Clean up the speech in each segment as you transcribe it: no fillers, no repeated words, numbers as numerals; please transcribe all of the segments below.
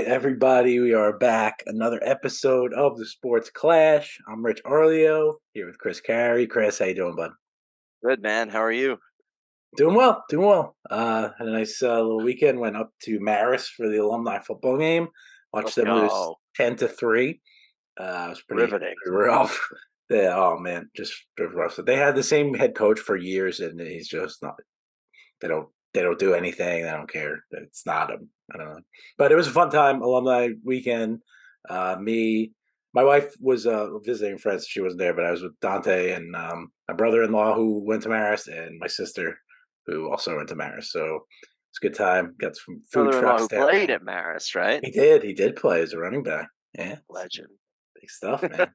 right, everybody, we are back. Another episode of the Sports Clash. I'm Rich Arleo here with Chris Carey. Chris, how you doing, bud? Good man. How are you? Doing well, doing well. Had a nice little weekend. Went up to Marist for the alumni football game. Watched Let's them lose go. 10-3. It was Riveting. pretty rough. Oh man, just rough. They had the same head coach for years, and he's just not. They don't do anything. They don't care. It's not them. I don't know. But it was a fun time, alumni weekend. Me, my wife was visiting friends. She wasn't there, but I was with Dante and my brother-in-law who went to Marist, and my sister who also went to Marist. So it's a good time. Got some food Brother-in-law trucks who down played there. at Marist, right? He did. He did play as a running back. Yeah, Legend. big stuff, man.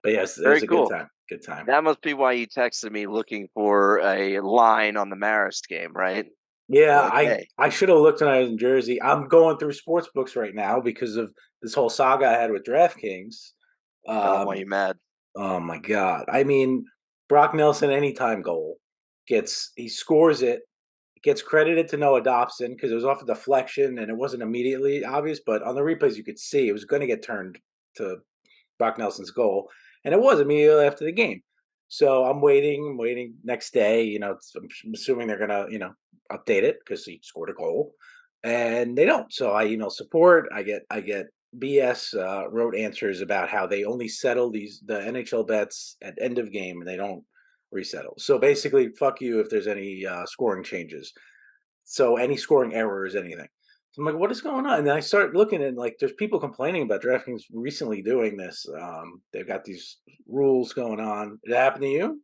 But yes, it was Very a good cool. time. Good time. That must be why you texted me looking for a line on the Marist game, right? Yeah, Like, I hey, I should have looked when I was in Jersey. I'm going through sports books right now because of this whole saga I had with DraftKings. tell them why Um, you mad. oh my God. I mean, Brock Nelson anytime goal he scores it, gets credited to Noah Dobson because it was off a deflection and it wasn't immediately obvious, but on the replays you could see it was going to get turned to Brock Nelson's goal, and it was immediately after the game. So I'm waiting. Next day, I'm assuming they're gonna, update it because he scored a goal, and they don't. So I email support. I get BS wrote answers about how they only settle the NHL bets at end of game and they don't resettle. So basically, fuck you if there's any scoring changes. So any scoring errors, anything. So I'm like, what is going on? And then I start looking and like, there's people complaining about DraftKings recently doing this. They've got these rules going on. Did it happen to you?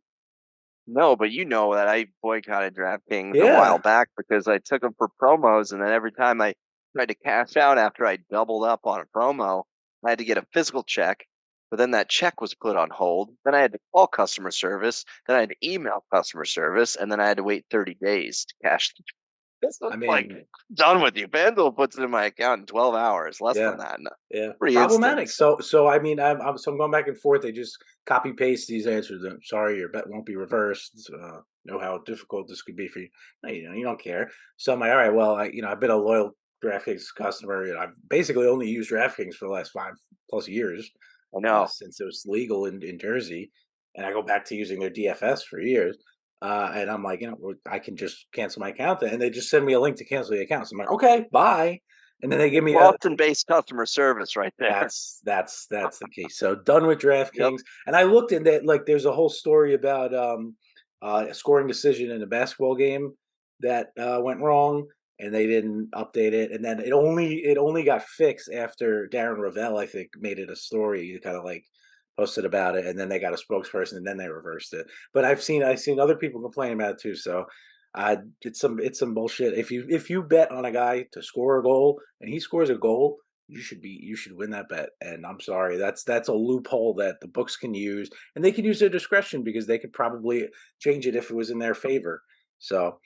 No, but you know that I boycotted DraftKings a while Yeah. back because I took them for promos, and then every time I tried to cash out after I doubled up on a promo, I had to get a physical check. But then that check was put on hold. Then I had to call customer service. Then I had to email customer service, and then I had to wait 30 days to cash. This was I like mean, done with you. FanDuel puts it in my account in 12 hours, less yeah. than that. No, Yeah, pretty instant. problematic. So So I mean, I'm going back and forth. They just copy paste these answers. I'm sorry, your bet won't be reversed. Know how difficult this could be for you. No, you don't care. So I'm like, all right, well, I've been a loyal DraftKings customer. I've basically only used DraftKings for the last 5+ years, I know. since it was legal in Jersey, and I go back to using their DFS for years. And I'm like, I can just cancel my account, and they just send me a link to cancel the account. So I'm like, okay, bye. And then they give It's me a Boston-based customer service right there. that's the key. So done with Yep. DraftKings, and I looked in that like there's a whole story about a scoring decision in a basketball game that went wrong, and they didn't update it, and then it only got fixed after Darren Ravel I think made it a story. He kind of like posted about it, and then they got a spokesperson, and then they reversed it. But I've seen other people complain about it too. So it's some bullshit. If you bet on a guy to score a goal and he scores a goal, you should win that bet. And I'm sorry, that's a loophole that the books can use, and they can use their discretion because they could probably change it if it was in their favor. So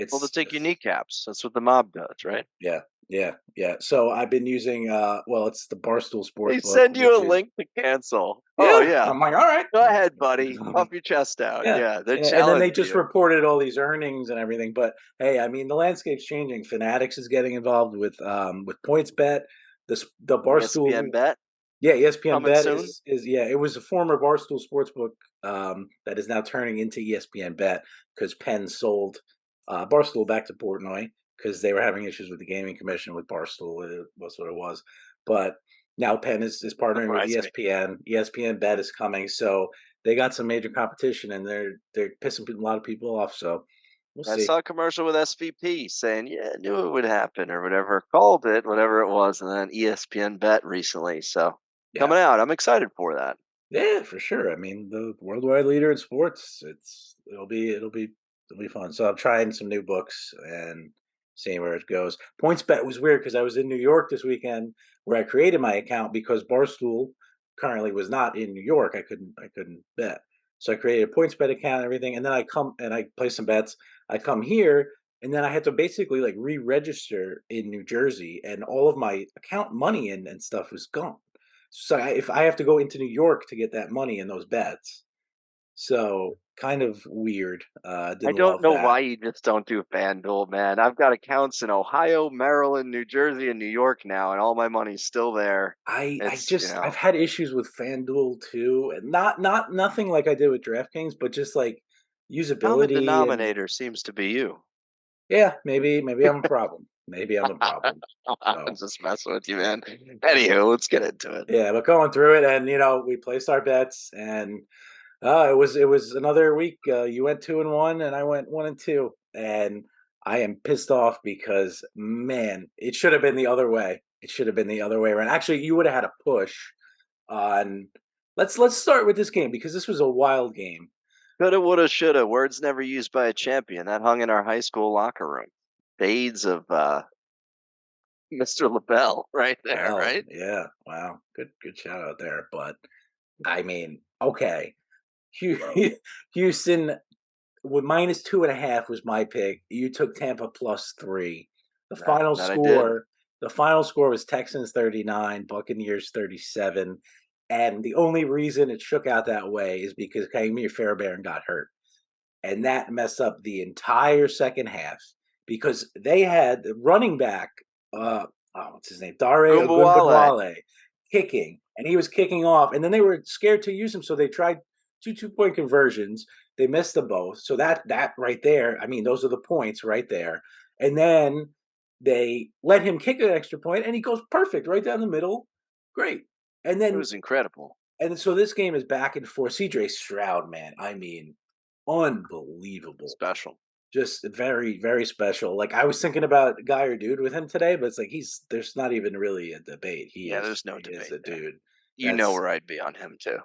Well, to it's take your kneecaps. That's what the mob does, right? yeah, yeah. So I've been using well, it's the Barstool They Sportsbook, send you which a is link to cancel. Oh, yeah. yeah. I'm like, all right. Go ahead, buddy. Puff your chest out. Yeah. Yeah, they Yeah, and then they challenge just you. reported all these earnings and everything. But hey, I mean, the landscape's changing. Fanatics is getting involved with points bet. The ESPN Barstool, bet yeah, ESPN coming Bet soon. is yeah, it was a former Barstool Sportsbook that is now turning into ESPN Bet because Penn sold Barstool back to Portnoy because they were having issues with the gaming commission with Barstool. Was what it was, but now Penn is partnering with Surprise me. ESPN. ESPN Bet is coming, so they got some major competition, and they're pissing a lot of people off. So we'll I see. saw a commercial with SVP saying, "Yeah, I knew it would happen," or whatever, called it, whatever it was, and then ESPN bet recently. So Yeah, coming out, I'm excited for that. yeah, for sure. I mean, the worldwide leader in sports. It'll be fun. So I'm trying some new books and seeing where it goes. PointsBet was weird because I was in New York this weekend where I created my account because Barstool currently was not in New York. I couldn't bet. So I created a PointsBet account and everything, and then I come and I play some bets. I come here and then I had to basically like re-register in New Jersey, and all of my account money and stuff was gone. So if I have to go into New York to get that money and those bets, So kind of weird. I Didn't don't love know that. why you just don't do FanDuel, man. I've got accounts in Ohio, Maryland, New Jersey, and New York now, and all my money's still there. I It's, just I've had issues with FanDuel too, and not nothing like I did with DraftKings, but just like common usability and denominator seems to be you. yeah, maybe I'm a problem. Maybe I'm a problem. I'm So just messing with you, man. Anywho, let's get into it. yeah, but going through it, and we placed our bets, and it was another week. You went 2-1, and I went 1-2, and I am pissed off because man, it should have been the other way. It should have been the other way around. Actually, you would have had a push on. Let's start with this game because this was a wild game. Coulda, woulda, shoulda. Words never used by a champion. That hung in our high school locker room. Shades of Mr. LaBelle right there, Well, right? yeah, wow, good shout out there. But I mean, okay, Houston with -2.5 was my pick. You took Tampa +3. The final That I did. score, the final score was Texans 39, Buccaneers 37. And the only reason it shook out that way is because Ka'imi Fairbairn got hurt. And that messed up the entire second half because they had the running back, what's his name, Dare Umbawale. Ogunbowale, kicking, and he was kicking off, and then they were scared to use him, so they tried two-point conversions. They missed them both, so that right there, I mean, those are the points right there. And then they let him kick an extra point, and he goes perfect right down the middle, great. And It then was incredible. and so this game is back and forth. CJ Stroud, man, I mean, unbelievable. Special. Just very, very special. Like I was thinking about guy or dude with him today, but it's like there's not even really a debate. He Yeah, is there's no he is debate a there. dude. You know That's where I'd be on him too.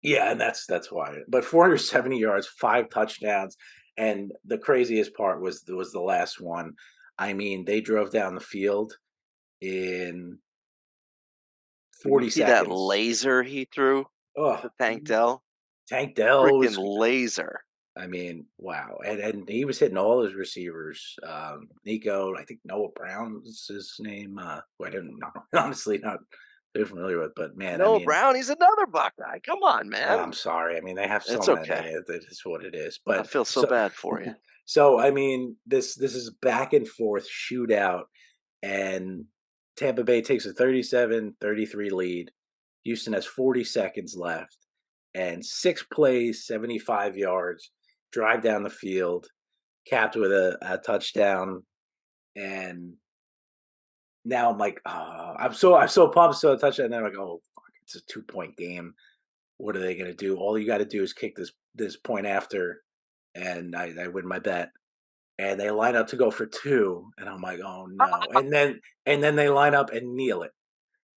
yeah, and that's why. But 470 yards, 5 touchdowns, and the craziest part was the last one. I mean, they drove down the field in Did you 40 see that seconds. laser he threw Oh, to Tank Dell? Tank Dell Freaking was laser. I mean, wow, and he was hitting all his receivers. Nico, I think Noah Brown's his name. Who I didn't know, honestly not too familiar with, but man, I Noah mean, Brown, he's another Buckeye. Come on, man. I'm sorry. I mean, they have so It's many. okay. It is what it is. I But feel so so, bad for you. so I mean, this is back and forth shootout, and Tampa Bay takes a 37-33 lead. Houston has 40 seconds left, and 6 plays, 75 yards, drive down the field capped with a touchdown, and now I'm like, I'm so pumped, so a touchdown. And then I'm like, oh, fuck, it's a 2 point game. What are they gonna do? All you got to do is kick this point after, and I win my bet. And they line up to go for two, and I'm like, oh no. And then they line up and kneel it.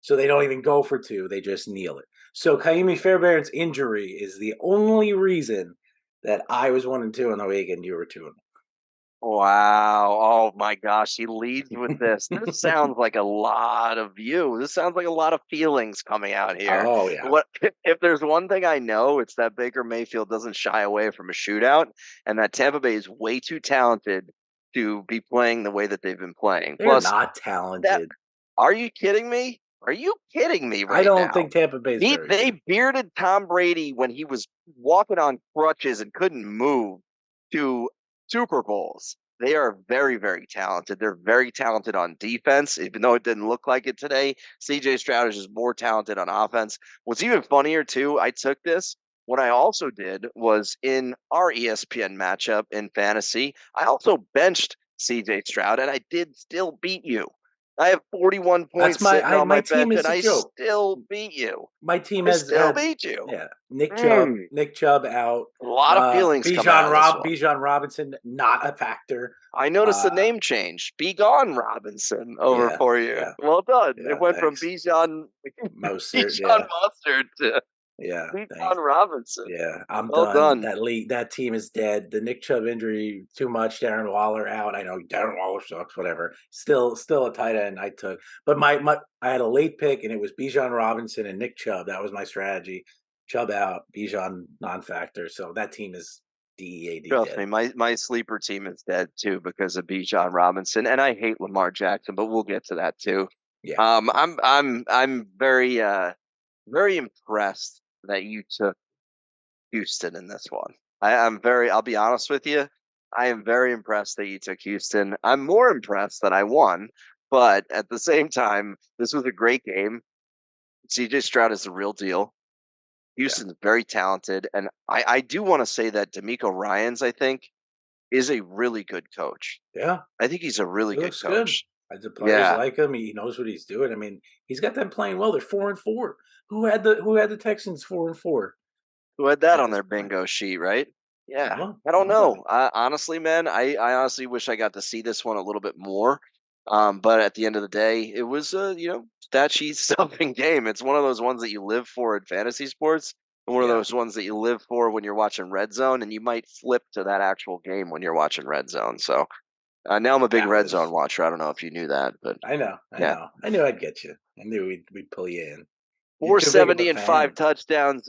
So they don't even go for two; they just kneel it. So Kaimi Fairbairn's injury is the only reason that I was 1-2 in the week, and you were 2. Wow. Oh my gosh. He leads with this. This sounds like a lot of you. This sounds like a lot of feelings coming out here. Oh yeah. What if there's one thing I know, it's that Baker Mayfield doesn't shy away from a shootout and that Tampa Bay is way too talented to be playing the way that they've been playing. They're Plus, not that talented. are you kidding me? Are you kidding me I right don't now? think Tampa Bay's very They good. bearded Tom Brady when he was walking on crutches and couldn't move to Super Bowls. They are very, very talented. They're very talented on defense, even though it didn't look like it today. CJ Stroud is just more talented on offense. What's even funnier, too, I took this. What I also did was in our ESPN matchup in fantasy, I also benched CJ Stroud, and I did still beat you. I have 41 That's points sitting on my my team bench, and is a I joke. still beat you. My team I has still had beat you. yeah, Nick Chubb, Mm. Nick Chubb out. A lot of feelings coming out of this one. Bijan Robinson not a factor. I noticed the Uh name change. Be gone, Robinson, over yeah, for you. yeah, Well done. It yeah, went from thanks. Bijan Mostert, Bijan yeah, Mustard to yeah, thanks. Bijan Robinson. Yeah, I'm Well done. done. That team is dead. The Nick Chubb injury, too much. Darren Waller out. I know Darren Waller sucks. Whatever. Still a tight end I took. But my I had a late pick, and it was Bijan Robinson and Nick Chubb. That was my strategy. Chubb out, Bijan non-factor. So that team is dead Trust dead. me, my sleeper team is dead too because of Bijan Robinson, and I hate Lamar Jackson, but we'll get to that too. Yeah. I'm very very impressed that you took Houston in this one. I'll be honest with you. I am very impressed that you took Houston. I'm more impressed that I won, but at the same time, this was a great game. CJ Stroud is the real deal. Yeah, Houston's very talented. And I do want to say that D'Amico Ryans, I think, is a really good coach. yeah, I think he's a really he good looks good. coach. The players Yeah. like him. He knows what he's doing. I mean, he's got them playing well. They're 4-4. Who had the Texans 4-4 Who had that at on this their point? bingo sheet, right? Yeah. No, I don't nobody. know. Honestly, man, I honestly wish I got to see this one a little bit more. But at the end of the day, it was a, stat sheet stuffing game. It's one of those ones that you live for in fantasy sports, and one of Yeah, those ones that you live for when you're watching Red Zone, and you might flip to that actual game when you're watching Red Zone. So now I'm a big that Red Zone was. watcher. I don't know if you knew that, but I know, I yeah, know. I knew I'd get you. I knew we'd pull you in. You're too big of a 470 and five fan. touchdowns,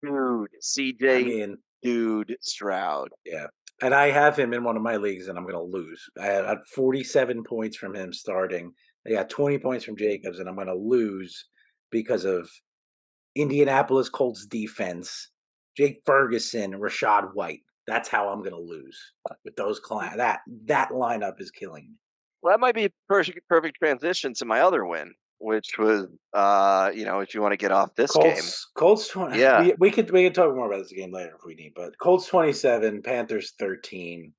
dude. I CJ, mean, dude, Stroud. yeah. And I have him in one of my leagues, and I'm going to lose. I had 47 points from him starting. I got 20 points from Jacobs, and I'm going to lose because of Indianapolis Colts defense, Jake Ferguson, Rashad White. That's how I'm going to lose with those clients. That lineup is killing me. Well, that might be a perfect transition to my other win, which was, if you want to get off this game. Colts 20. Yeah, We could talk more about this game later if we need. But Colts 27, Panthers 13.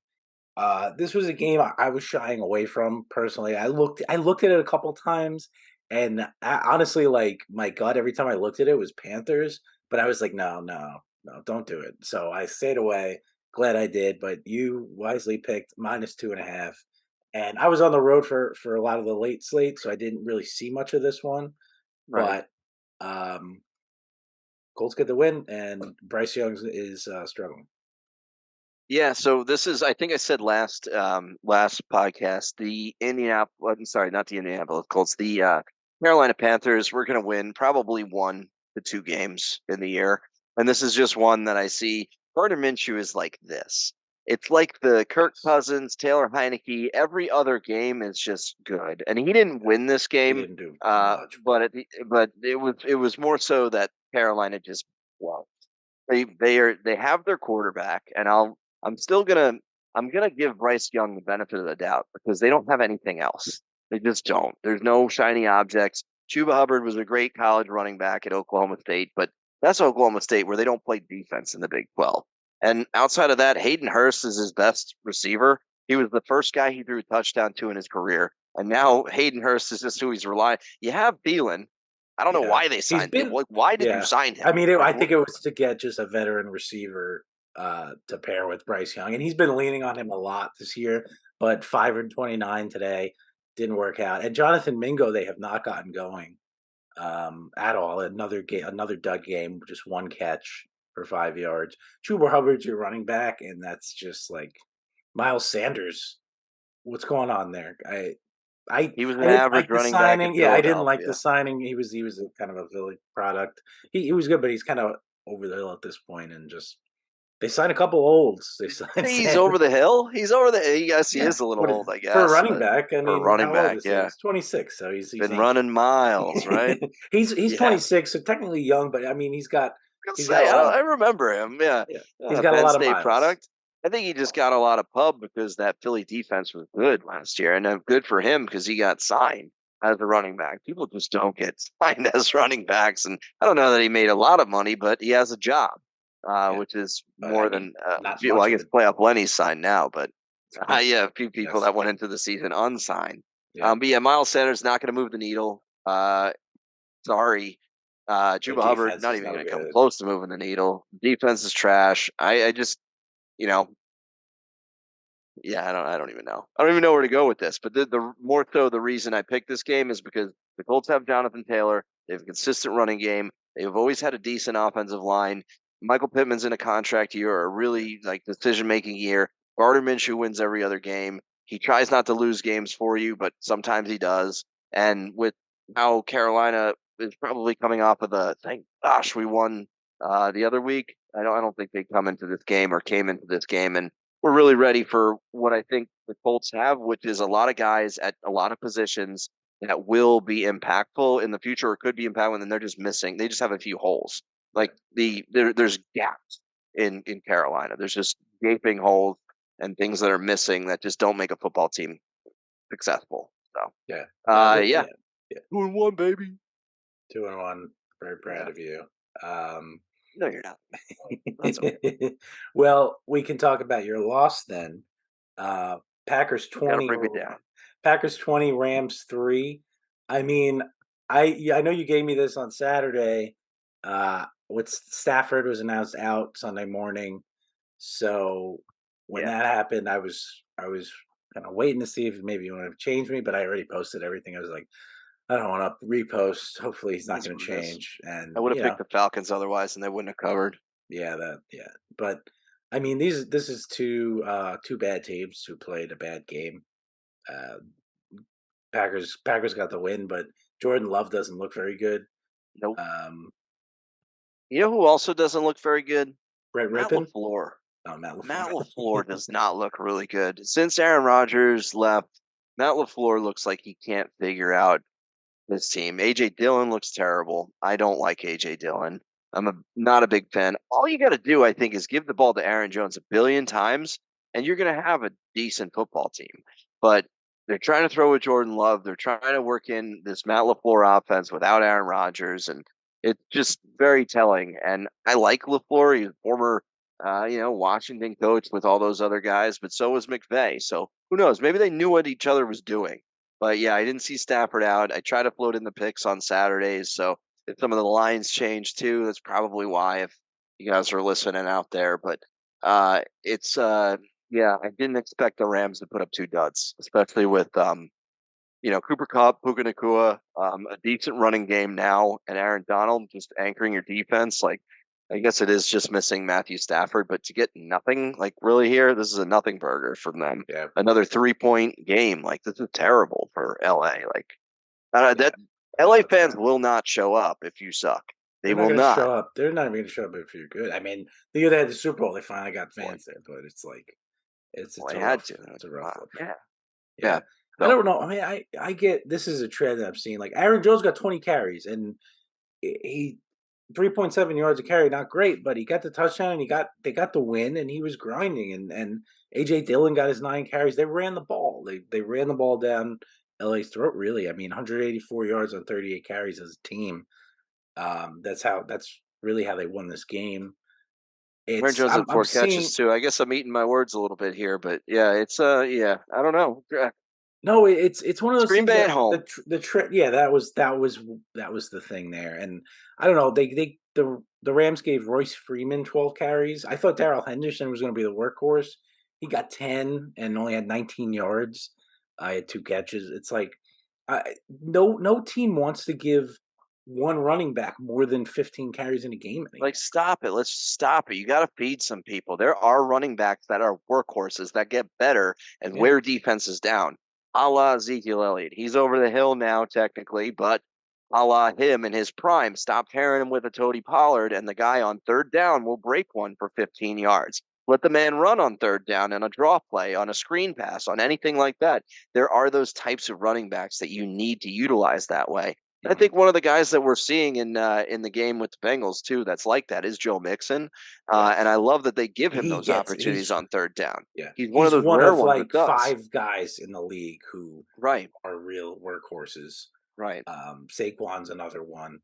This was a game I was shying away from personally. I looked at it a couple times, and honestly, like my gut every time I looked at it was Panthers, but I was like, no, no, no, don't do it. So I stayed away. Glad I did, but you wisely picked -2.5. And I was on the road for a lot of the late slate, so I didn't really see much of this one. right. But um, Colts get the win, and Bryce Young is struggling. Yeah, so this is I think I said last podcast, the Indianapolis I'm sorry, not the Indianapolis Colts, the Carolina Panthers, we're gonna win probably 1 to 2 games in the year. And this is just one that I see Gardner Minshew is like this. It's like the Kirk Yes, Cousins, Taylor Heineke, every other game is just good. And he didn't win this he game, didn't do much, but it was more so that Carolina just well they have their quarterback, and I'm still gonna I'm gonna give Bryce Young the benefit of the doubt because they don't have anything else. They just don't. There's no shiny objects. Chuba Hubbard was a great college running back at Oklahoma State, but that's Oklahoma State where they don't play defense in the Big 12. And outside of that, Hayden Hurst is his best receiver. He was the first guy he threw a touchdown to in his career. And now Hayden Hurst is just who he's relying. You have Thielen. I don't know yeah. why they He's signed. been Why did you yeah. sign I him? mean, Like, I think it was to get just a veteran receiver to pair with Bryce Young, and he's been leaning on him a lot this year. But 5-29 today didn't work out, and Jonathan Mingo they have not gotten going at all. Another game, another dud game, just one catch for 5 yards. Chuba Hubbard's your running back, and that's just like Miles Sanders. What's going on there? I he was an I didn't average like the running back in signing. Yeah, I didn't like the Philadelphia. signing. He was a kind of a Philly product. He was good, but he's kind of over the hill at this point, and just they signed a couple olds. They signed He's Sanders. over the hill. He's over the. Yes, he Yeah, is a little what old, I for a guess, running but back? I for a mean, running how old back, is he? yeah, He's 26, so he's been ancient. running miles, right? He's Yeah, 26, so technically young, but I mean, I was he's gonna got a say lot of I remember him. Yeah, yeah, he's got a Penn lot of State miles. product. I think he just got a lot of pub because that Philly defense was good last year, and good for him because he got signed as a running back. People just don't get signed as running backs, and I don't know that he made a lot of money, but he has a job, Yeah, which is but I more mean, than not well, much I of guess it. playoff Lenny's signed now, but yeah, a few people Yes, that went into the season unsigned. yeah, But yeah, Miles Sanders not going to move the needle. Sorry. their Chuba Hubbard defense not is even no going to come good. close to moving the needle. Defense is trash. I just, you know, yeah, I don't even know. I don't even know where to go with this. But the more so the reason I picked this game is because the Colts have Jonathan Taylor. They have a consistent running game. They've always had a decent offensive line. Michael Pittman's in a contract year, a really like decision making year. Gardner Minshew wins every other game. He tries not to lose games for you, but sometimes he does. And with how Carolina is probably coming off of the thank gosh we won the other week. I don't think they come into this game or came into this game and we're really ready for what I think the Colts have, which is a lot of guys at a lot of positions that will be impactful in the future or could be impactful, and they're just missing. They just have a few holes. Yeah, Like there's gaps. in Carolina. There's just gaping holes and things that are missing that just don't make a football team successful. So, Yeah. No, yeah, yeah. Yeah. 2-1, baby. 2-1. Very proud Yeah, of you. Um, no, you're not. That's okay. well, we can talk about your loss then. Uh, Packers You got to 20, bring me down. Packers 20, Rams 3. I mean, I know you gave me this on Saturday. With Stafford was announced out Sunday morning. So when Yeah, that happened, I was kind of waiting to see if maybe you want to change me, but I already posted everything. I was like, I don't want to repost. Hopefully he's it not is going to what it is. change. I And would have picked the Falcons otherwise, and they wouldn't have covered. yeah, yeah. But I mean, this is two bad teams who played a bad game. Uh, Packers got the win, but Jordan Love doesn't look very good. Nope. Um, You know who also doesn't look very good? Brett Matt Rippon. LaFleur. Oh, Matt Matt LaFleur. LaFleur does not look really good. Since Aaron Rodgers left, Matt LaFleur looks like he can't figure out this team. AJ Dillon looks terrible. I don't like AJ Dillon. Not a big fan. All you got to do, I think, is give the ball to Aaron Jones a billion times, and you're going to have a decent football team. But they're trying to throw with Jordan Love. They're trying to work in this Matt LaFleur offense without Aaron Rodgers, and it's just very telling. And I like LaFleur. He's a former, Washington coach with all those other guys, but so was McVay. So who knows? Maybe they knew what each other was doing. But yeah, I didn't see Stafford out. I try to float in the picks on Saturdays. So if some of the lines change too, that's probably why if you guys are listening out there. But it's yeah, I didn't expect the Rams to put up two duds, especially with Cooper Kupp, Puka Nacua, a decent running game now, and Aaron Donald just anchoring your defense. Like, I guess it is just missing Matthew Stafford, but to get nothing, like, really here, this is a nothing burger from them. Yeah, Another 3-point game. Like, this is terrible for LA. Like, yeah. that No, LA it's fans bad. will not show up if you suck. They They're not will going to not. show up. They're not even going to show up if you're good. I mean, the year they had the Super Bowl, they finally got Boy, fans there, but it's like well, it's they a had rough to. it's a rough look. Yeah, Yeah. yeah. I So don't know. I mean, I get this is a trend that I'm seeing. Like Aaron Jones got 20 carries and he 3.7 yards a carry, not great, but he got the touchdown and they got the win and he was grinding and AJ Dillon got his 9 carries. They ran the ball. They ran the ball down LA's throat really. I mean, 184 yards on 38 carries as a team. That's really how they won this game. Aaron It's Jones had I'm four catches seeing too. I guess I'm eating my words a little bit here, but yeah, it's yeah, I don't know. no, it's one of It's those Green things Bay at that home. yeah, that was the thing there, and I don't know, the Rams gave Royce Freeman 12 carries. I thought Darrell Henderson was gonna be the workhorse. He got 10 and only had 19 yards. I had 2 catches. It's like, no team wants to give one running back more than 15 carries in a game Like, anymore. stop it. Let's stop it. You got to feed some people. There are running backs that are workhorses that get better and Yeah, wear defenses down. A la Ezekiel Elliott. He's over the hill now, technically, but a la him in his prime. Stop pairing him with a Tony Pollard, and the guy on third down will break one for 15 yards. Let the man run on third down in a draw play, on a screen pass, on anything like that. There are those types of running backs that you need to utilize that way. I mhm. think one of the guys that we're seeing in the game with the Bengals too, that's like that, is Joe Mixon, and I Yes. love that they give him He those gets opportunities he's on third down. Yeah, He's one of he's those one rare of ones that like does. 5 guys in the league who Right, are real workhorses. right. Saquon's another one.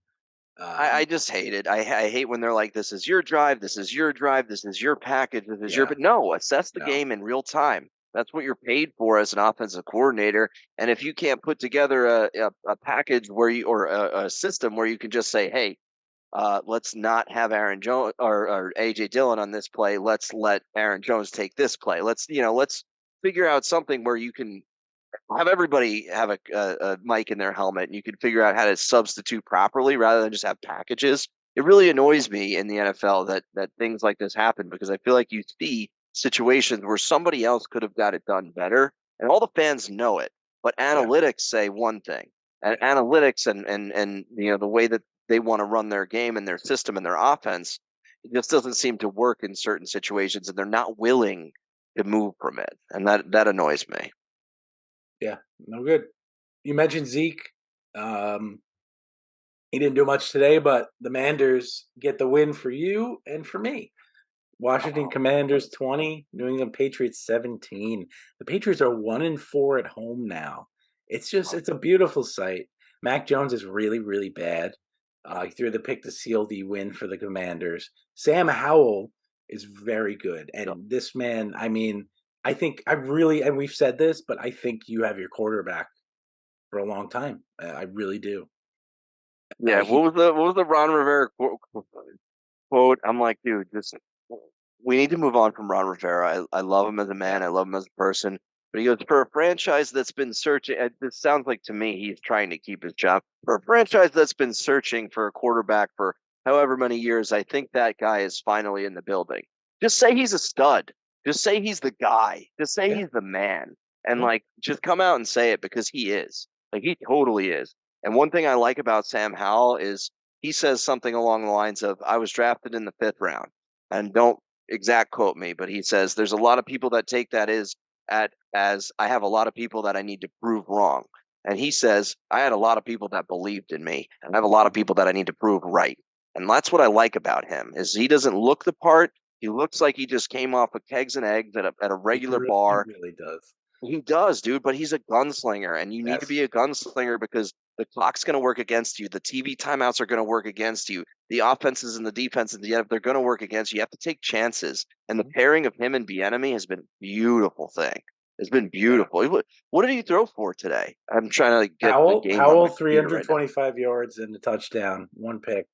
I Um, just hate it. I hate when they're like, "This is your drive. This is your drive. This is your package. This is your." yeah, But no, assess the no, game in real time. That's what you're paid for as an offensive coordinator. And if you can't put together a package where you or a system where you can just say, "Hey, let's not have Aaron Jones or AJ Dillon on this play. Let's let Aaron Jones take this play. Let's figure out something where you can have everybody have a mic in their helmet and you can figure out how to substitute properly rather than just have packages. It really annoys me in the NFL that things like this happen because I feel like you see situations where somebody else could have got it done better and all the fans know it, but yeah, analytics say one thing. And yeah, analytics and the way that they want to run their game and their system and their offense, it just doesn't seem to work in certain situations and they're not willing to move from it. And that annoys me. yeah. No good. You mentioned Zeke. Um, he didn't do much today, but the Manders get the win for you and for me. Washington Commanders 20, New England Patriots 17. The Patriots are 1-4 at home now. It's a beautiful sight. Mac Jones is really, really bad. He threw the pick to seal the win for the Commanders. Sam Howell is very good. Yep. And this man, I mean, I think I really, and we've said this, but I think you have your quarterback for a long time. I really do. Yeah, He, what was the Ron Rivera quote? I'm like, dude, just we need to move on from Ron Rivera. I love him as a yeah. man. I love him as a person. But he goes, for a franchise that's been searching, this sounds like to me he's trying to keep his job. For a franchise that's been searching for a quarterback for however many years, I think that guy is finally in the building. Just say he's a stud. Just say he's the guy. Just say Yeah. he's the man. And Yeah. like, just come out and say it because he is. Like, he totally is. And one thing I like about Sam Howell is he says something along the lines of, I was drafted in the fifth round. And don't exact quote me, but he says there's a lot of people that take that as I have a lot of people that I need to prove wrong. And he says, I had a lot of people that believed in me, and I have a lot of people that I need to prove right. And that's what I like about him is he doesn't look the part. He looks like he just came off of kegs and eggs at a regular He bar. really does. He does, dude, but he's a gunslinger, and you need to Yes. be a gunslinger because the clock's going to work against you. The TV timeouts are going to work against you. The offenses and the defenses, they're going to work against you. You have to take chances. And the Mhm. pairing of him and Bieniemy has been a beautiful thing. It's been Yeah. beautiful. What did he throw for today? I'm trying to like, get the game on Howell, my computer right now. 325 yards and a touchdown, one pick,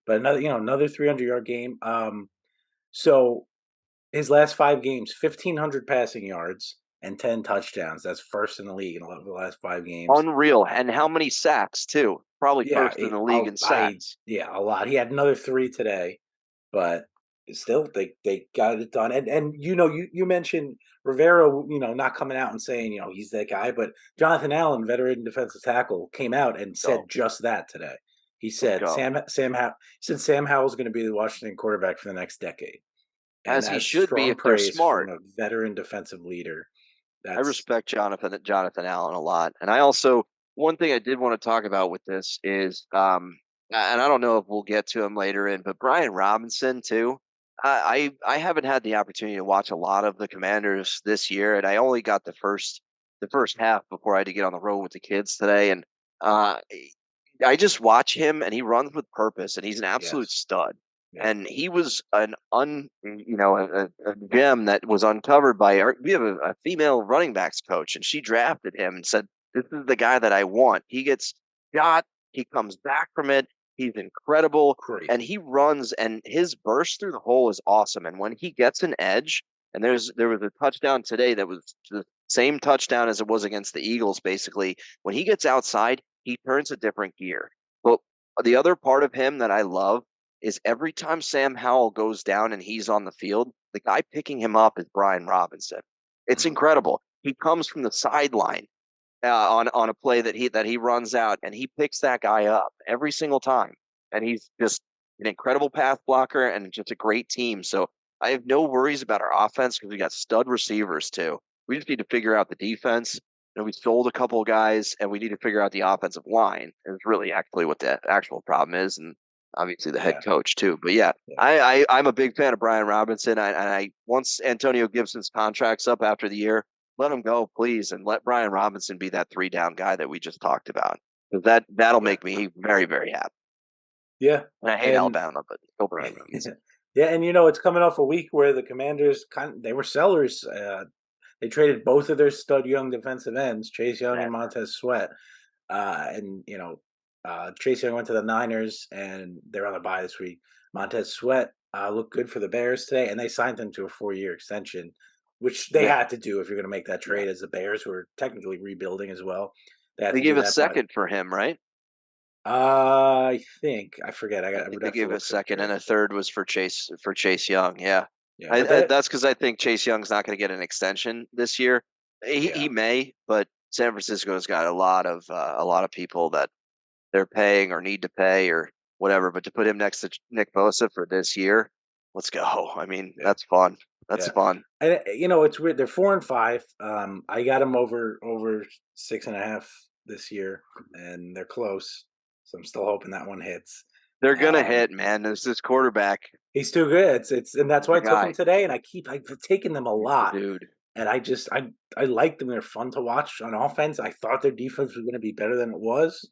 but another 300-yard game. So his last 5 games, 1,500 passing yards and 10 touchdowns. That's first in the league in the last 5 games. Unreal. And how many sacks, too? Probably Yeah, first in the league in sacks. yeah, a lot. He had another three today, but still, they got it done. And you mentioned Rivera, not coming out and saying he's that guy, but Jonathan Allen, veteran defensive tackle, came out and said Go. just that today. He Let's said go. Sam Howell's going to be the Washington quarterback for the next decade, and As he that's should be strong if they're praise from smart. a veteran defensive leader. I That's respect Jonathan Allen a lot, and I also one thing I did want to talk about with this is, and I don't know if we'll get to him later in, but Brian Robinson too. I haven't had the opportunity to watch a lot of the Commanders this year, and I only got the first half before I had to get on the road with the kids today, and uh, I just watch him, and he runs with purpose, and he's an absolute yes, stud. yeah, And he was a gem that was uncovered by we have a female running backs coach, and she drafted him and said, "This is the guy that I want." He gets shot, he comes back from it, he's incredible, and crazy. he runs, and his burst through the hole is awesome. And when he gets an edge, and there was a touchdown today that was the same touchdown as it was against the Eagles, basically. When he gets outside, he turns a different gear. But the other part of him that I love is every time Sam Howell goes down and he's on the field, the guy picking him up is Brian Robinson. It's Mhm. incredible. He comes from the sideline on a play that he runs out, and he picks that guy up every single time. And he's just an incredible path blocker and just a great team. So I have no worries about our offense because we got stud receivers too. We just need to figure out the defense. We sold a couple of guys, and we need to figure out the offensive line. Is really actually what the actual problem is, and obviously the head Yeah, coach too. But yeah, yeah, I'm a big fan of Brian Robinson. I once Antonio Gibson's contract's up after the year, let him go, please, and let Brian Robinson be that three down guy that we just talked about. Because that'll yeah, make me very, very happy. yeah, And I hate and Alabama, but still Brian Robinson. yeah, and it's coming off a week where the Commanders they were sellers. They traded both of their stud young defensive ends, Chase Young Yeah. and Montez Sweat. And Chase Young went to the Niners, and they're on the bye this week. Montez Sweat looked good for the Bears today, and they signed him to a 4-year extension, which they Yeah. had to do if you're going to make that Yeah. trade. As the Bears were technically rebuilding as well, they had They to do gave a that. But second for him, right? I think I forget. I I think would they have to gave a look for second, sure. and a third was for Chase Young. Yeah, Yeah, but that's because I think Chase Young's not going to get an extension this year. He yeah, may, but San Francisco's got a lot of people that they're paying or need to pay or whatever. But to put him next to Nick Bosa for this year, let's go. I mean, yeah, that's fun. That's yeah. fun. And it's weird. They're 4-5. I got them over 6.5 this year, and they're close. So I'm still hoping that one hits. They're gonna hit, man. This quarterback. He's too good. And that's He's why the I took him guy. today. And I've taken them a He's the lot. dude. And I like them. They're fun to watch on offense. I thought their defense was going to be better than it was,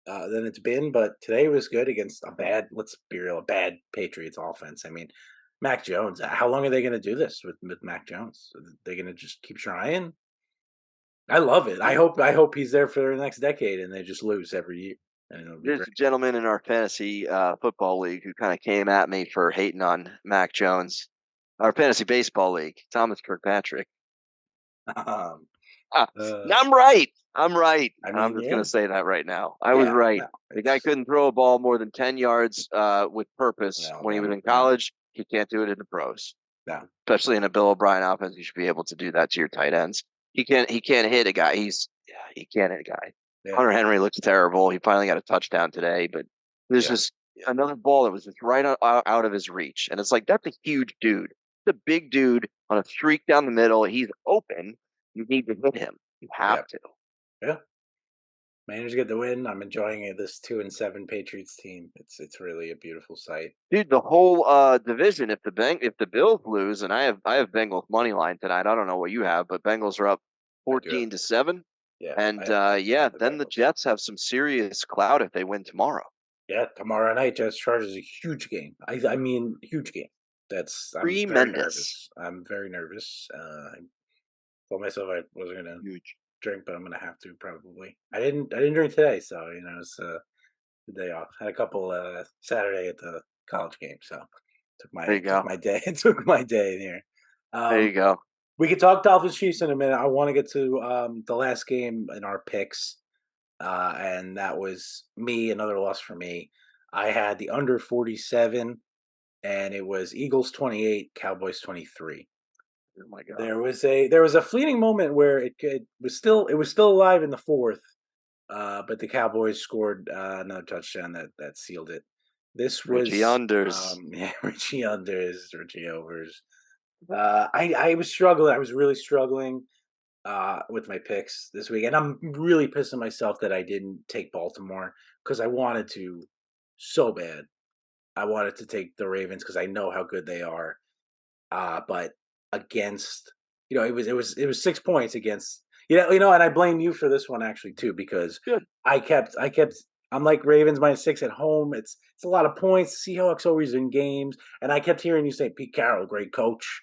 than it's been. But today was good against let's be real, a bad Patriots offense. I mean, Mac Jones. How long are they going to do this with Mac Jones? Are they going to just keep trying? I love it. I hope he's there for the next decade, and they just lose every year, and it'll be There's great. a gentleman in our fantasy football league who kind of came at me for hating on Mac Jones. Our fantasy baseball league, Thomas Kirkpatrick. Um, Ah, uh, I'm right. I'm right. I I'm mean, just yeah, going to say that right now. I was yeah. right. Well, The guy it's couldn't throw a ball more than 10 yards with purpose no, when he was no, in no, college. He can't do it in the pros, no. especially in a Bill O'Brien offense. You should be able to do that to your tight ends. He can't hit a guy. He can't hit a guy. Yeah, Hunter Henry looks terrible. He finally got a touchdown today, but there's yeah, just another ball that was just right out of his reach. And it's like, that's a huge dude. It's a big dude on a streak down the middle. He's open. You need to hit him. You yeah, have to. yeah. Managed to get the win. I'm enjoying it. This 2-7 Patriots team. It's really a beautiful sight. Dude, the whole division, if the Bills lose, and I have Bengals money line tonight. I don't know what you have, but Bengals are up I do have 14-7. yeah. And I yeah, have the then the Bengals. Jets have some serious clout if they win tomorrow. Yeah, tomorrow night, Jets Chargers is a huge game. I mean, huge game. I'm very Tremendous. nervous. I'm very nervous. I told myself I wasn't gonna Huge. drink, but I'm gonna have to probably. I didn't drink today, so it's the day off. Had a couple Saturday at the college game, so There you took go. my day. Took my day in here. There you Um, go. we could talk Dolphins Chiefs in a minute. I want to get to the last game in our picks, and that was me. Another loss for me. I had the under 47, and it was Eagles 28, Cowboys 23. Oh my God. There was a fleeting moment where it was still alive in the fourth, but the Cowboys scored another touchdown that sealed it. This Richie was Unders. yeah, Richie unders, Richie overs. I was struggling. I was really struggling with my picks this week, and I'm really pissing myself that I didn't take Baltimore because I wanted to so bad. I wanted to take the Ravens because I know how good they are. But against, it was 6 points against, and I blame you for this one actually too because Good. I kept. I'm like Ravens -6 at home. It's a lot of points. Seahawks always in games, and I kept hearing you say Pete Carroll, great coach.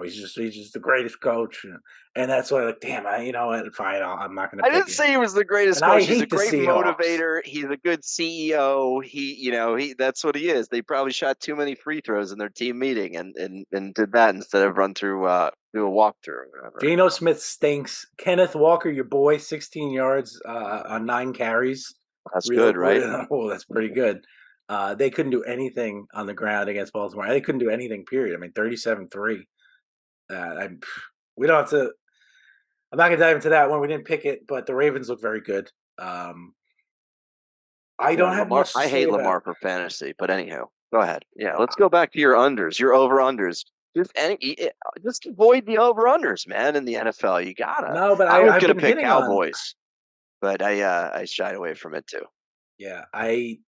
He's just the greatest coach, and that's why like, damn, what, fine, I'm not going to I pick didn't it. say he was the greatest And I coach. He's a hate the great Seahawks. motivator. He's a good CEO. He that's what he is. They probably shot too many free throws in their team meeting and did that instead of run through do a walkthrough or whatever. Geno Smith stinks. Kenneth Walker, your boy, 16 yards on 9 carries. That's Real, good, right? oh, that's pretty good. They couldn't do anything on the ground against Baltimore. They couldn't do anything, period. I mean, 37-3. We don't have to. I'm not going to dive into that one. We didn't pick it, but the Ravens look very good. Um, I Yeah, don't have Lamar. much to I say hate about. Lamar for fantasy, but anyhow, go ahead. Yeah, let's Uh, go back to your unders, your over unders. Just avoid the over unders, man. In the NFL, you gotta. no, but I was I've gonna been pick hitting on. Cowboys, but I shied away from it too. Yeah, I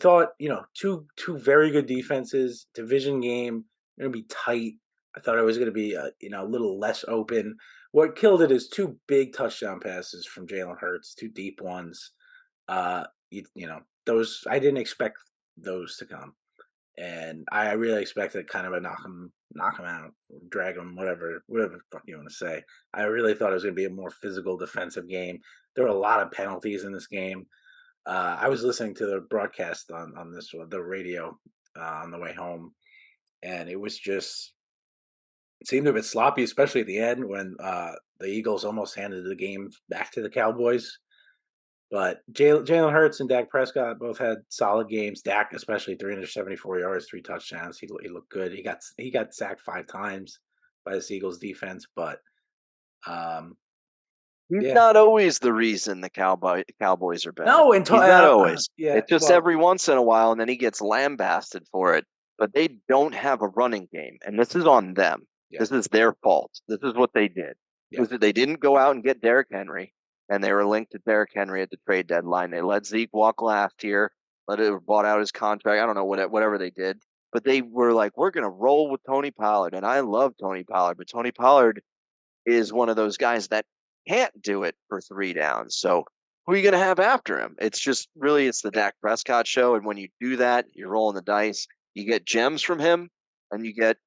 thought, two very good defenses, division game, gonna be tight. I thought it was gonna be a little less open. What killed it is two big touchdown passes from Jalen Hurts, two deep ones. Those I didn't expect those to come, and I really expected kind of a knock him out, drag him, whatever the fuck you want to say. I really thought it was gonna be a more physical defensive game. There were a lot of penalties in this game. I was listening to the broadcast on this one, the radio, on the way home, and it seemed a bit sloppy, especially at the end when the Eagles almost handed the game back to the Cowboys. But Jalen Hurts and Dak Prescott both had solid games. Dak, especially 374 yards, 3 touchdowns. He looked good. He got sacked 5 times by this Eagles defense, but um, He's yeah, not always the reason the Cowboys are bad. no, and He's not always. yeah, It's just well, every once in a while, and then he gets lambasted for it. But they don't have a running game, and this is on them. yeah, This is their fault. This is what they did. yeah, Was that they didn't go out and get Derrick Henry, and they were linked to Derrick Henry at the trade deadline. They let Zeke walk last year. let it bought out his contract. I don't know whatever they did, but they were like, we're gonna roll with Tony Pollard, and I love Tony Pollard, but Tony Pollard is one of those guys that can't do it for 3 downs. So who are you going to have after him? It's just really it's the Dak Prescott show, and when you do that, you're rolling the dice. You get gems from him, and you get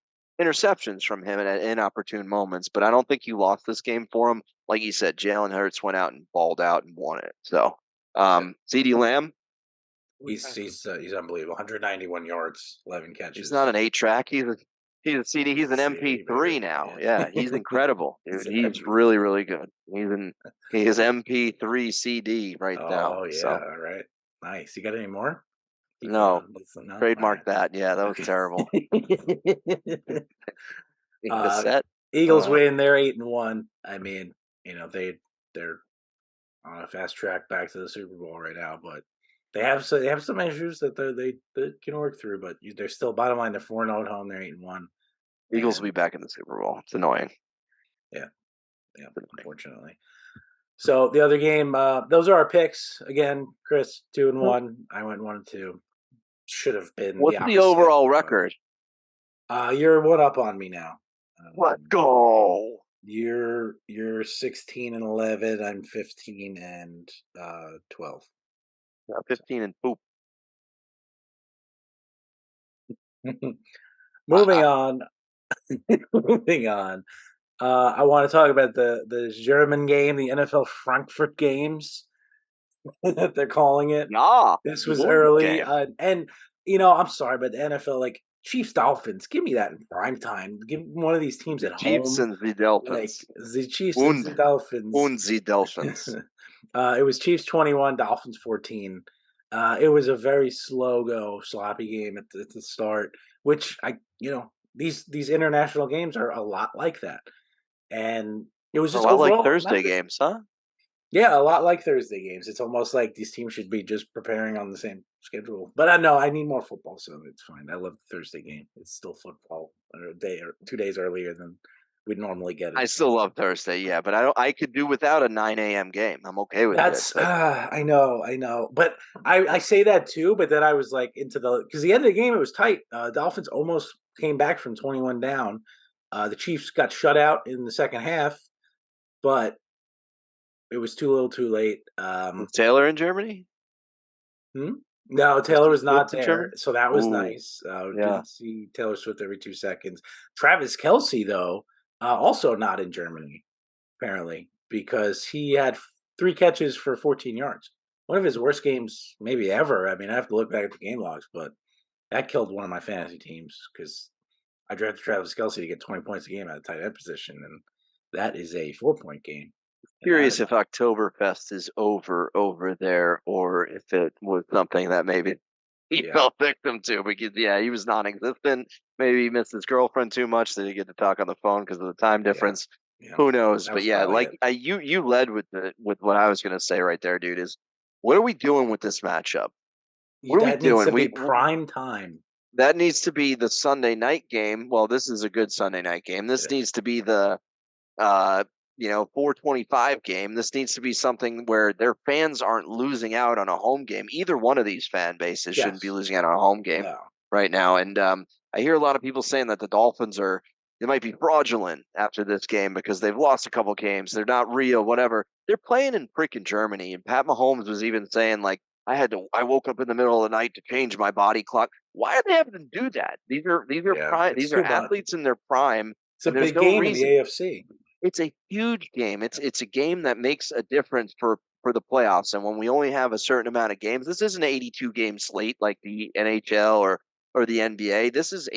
interceptions from him at inopportune moments. But I don't think you lost this game for him. Like you said, Jalen Hurts went out and balled out and won it. So, CeeDee Lamb, He's unbelievable. 191 yards, 11 he's not catches. an 8-track. He's a CD. He's an CD, MP3 baby. now. Yeah. Yeah, he's incredible, He's dude. an He's MVP. really, really good. He is MP3 CD right now. Oh yeah, So all right. Nice. You got any more? Keep no, going. No? All trademark right. that. Yeah, that was Okay. terrible. The uh, set. Eagles Uh, win. They're 8-1. I mean, they're on a fast track back to the Super Bowl right now, but they have some issues that they can work through. But they're still bottom line. They're 4-0 at home. They're 8-1, Eagles will be and back in the Super Bowl. It's annoying. yeah, yeah. Unfortunately. So the other game, those are our picks. Again, Chris 2-1. I went 1-2. Should have been the What's the opposite. overall record? You're one up on me now. Let's go. You're 16-11. I'm 15-12. 15 and poop. Moving on. Moving on. I want to talk about the German game, the NFL Frankfurt games that they're calling it. Yeah. This was One early, game. and I'm sorry, but the NFL, like Chiefs Dolphins, give me that in prime time. Give one of these teams The at Chiefs home, and the like Dolphins. the Chiefs and the Und, Dolphins. und the Dolphins. It was Chiefs 21, Dolphins 14. It was a very slow go, sloppy game at the start, which these international games are a lot like that, and it was A just lot like overall not Thursday good. games, huh? Yeah, a lot like Thursday games. It's almost like these teams should be just preparing on the same schedule. But I know I need more football, so it's fine. I love the Thursday game. It's still football a day or 2 days earlier than we'd normally get I it. still So love Thursday, yeah, but I could do without a 9 a.m. game. I'm okay with it. that's But I know. But I say that too, but then I was like into because the end of the game it was tight. Dolphins almost came back from 21 down. The Chiefs got shut out in the second half, but it was too little too late. was Taylor in Germany? Hmm? No, Was Taylor was not Swift in there, Germany? so that was Ooh, nice. yeah. Didn't see Taylor Swift every 2 seconds. Travis Kelsey, though, also not in Germany, apparently, because he had 3 catches for 14 yards. One of his worst games, maybe ever. I mean, I have to look back at the game logs, but that killed one of my fantasy teams because I drafted Travis Kelsey to get 20 points a game at a tight end position, and that is a 4-point game. And that Curious is if Oktoberfest is over there, or if it was something that maybe he yeah, fell victim to because yeah, he was non-existent. Maybe he missed his girlfriend too much. They didn't get to talk on the phone because of the time yeah, difference. yeah. Who knows? That But was yeah, probably like it. you led with what I was gonna say right there, dude. Is what are we doing with this matchup? What are we That needs doing? to be prime time. That needs to be the Sunday night game. Well, this is a good Sunday night game. It This is. needs to be the 425 game. This needs to be something where their fans aren't losing out on a home game. Either one of these fan bases shouldn't be Yes. losing out on a home game No. right now. And I hear a lot of people saying that the Dolphins they might be fraudulent after this game because they've lost a couple games. They're not real, whatever. They're playing in freaking Germany. And Pat Mahomes was even saying like, I woke up in the middle of the night to change my body clock. Why are they having to do that? These are Yeah. prime, It's these are too much. athletes in their prime, It's a and there's big no game in the reason. AFC. It's a huge game. It's a game that makes a difference for the playoffs. And when we only have a certain amount of games, this isn't an 82 game slate like the NHL or the NBA. This is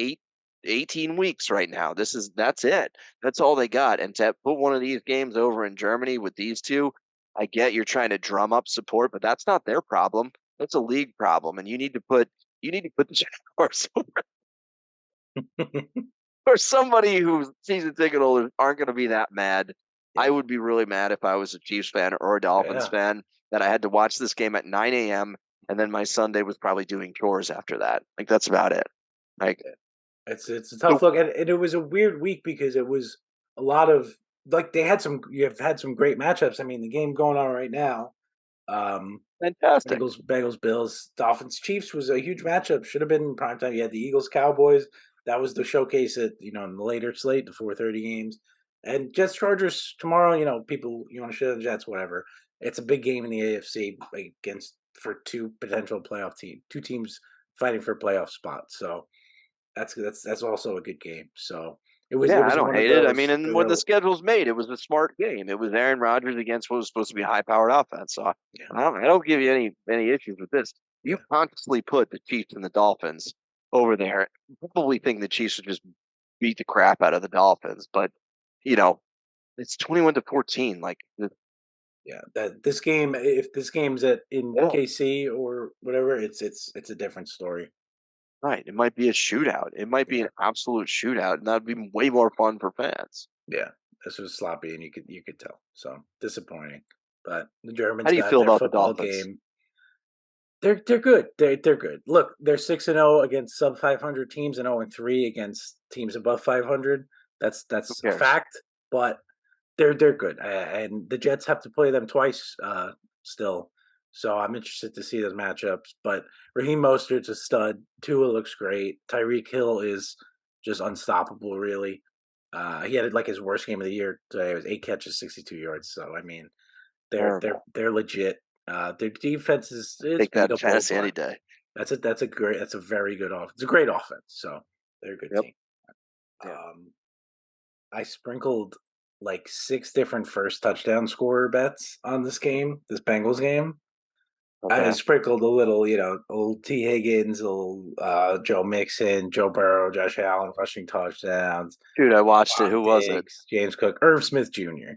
18 weeks right now. That's it. That's all they got. And to put one of these games over in Germany with these two, I get you're trying to drum up support, but that's not their problem. That's a league problem. And you need to put the Jaguars or somebody who's season ticket holders aren't going to be that mad. Yeah. I would be really mad if I was a Chiefs fan or a Dolphins Yeah. fan that I had to watch this game at 9 a.m. and then my Sunday was probably doing chores after that. Like that's about it. Like It's a so tough look, and it was a weird week because it was a lot of like you have had some great matchups. I mean, the game going on right now. Fantastic. Bengals, Bills, Dolphins, Chiefs was a huge matchup. Should have been in prime time. You had the Eagles, Cowboys. That was the showcase at in the later slate, the 4:30 games, and Jets, Chargers tomorrow. People you want to shit on the Jets, whatever. It's a big game in the AFC against for two potential playoff teams, two teams fighting for playoff spots. So that's also a good game. So it Yeah, I was don't one of hate it. I those. mean, and when the schedule's made, it was a smart game. It was Aaron Rodgers against what was supposed to be a high-powered offense. So Yeah, I don't give you any issues with this. You yeah. consciously put the Chiefs and the Dolphins over there. Probably think the Chiefs would just beat the crap out of the Dolphins, but you know, it's 21-14. Like, Yeah, that this game, if this game's in yeah, KC or whatever, it's a different story. right. It might be a shootout. It might be Yeah, an absolute shootout, and that'd be way more fun for fans. yeah. This was sloppy, and you could tell. So disappointing. But the How Germans do you got feel their about the football Dolphins? game. They're good. They're good. Look, they're 6-0 against sub 500 teams and 0-3 against teams above 500. Who That's a cares? fact. But they're good, and the Jets have to play them twice still. So I'm interested to see those matchups. But Raheem Mostert's a stud. Tua looks great. Tyreek Hill is just unstoppable. Really, he had like his worst game of the year today. It was 8 catches, 62 yards. So I mean, Terrible. they're legit. Their defense is Take that in beatable, fantasy any but day. that's a very good offense. It's a great offense. So they're a good Yep. team. Yeah. Um, I sprinkled like 6 different first touchdown scorer bets on this Bengals game. I Okay. sprinkled a little, old T. Higgins, a little Joe Mixon, Joe Burrow, Josh Allen rushing touchdowns, Dude, I watched it. Ron Who was it? Diggs, James Cook, Irv Smith Jr.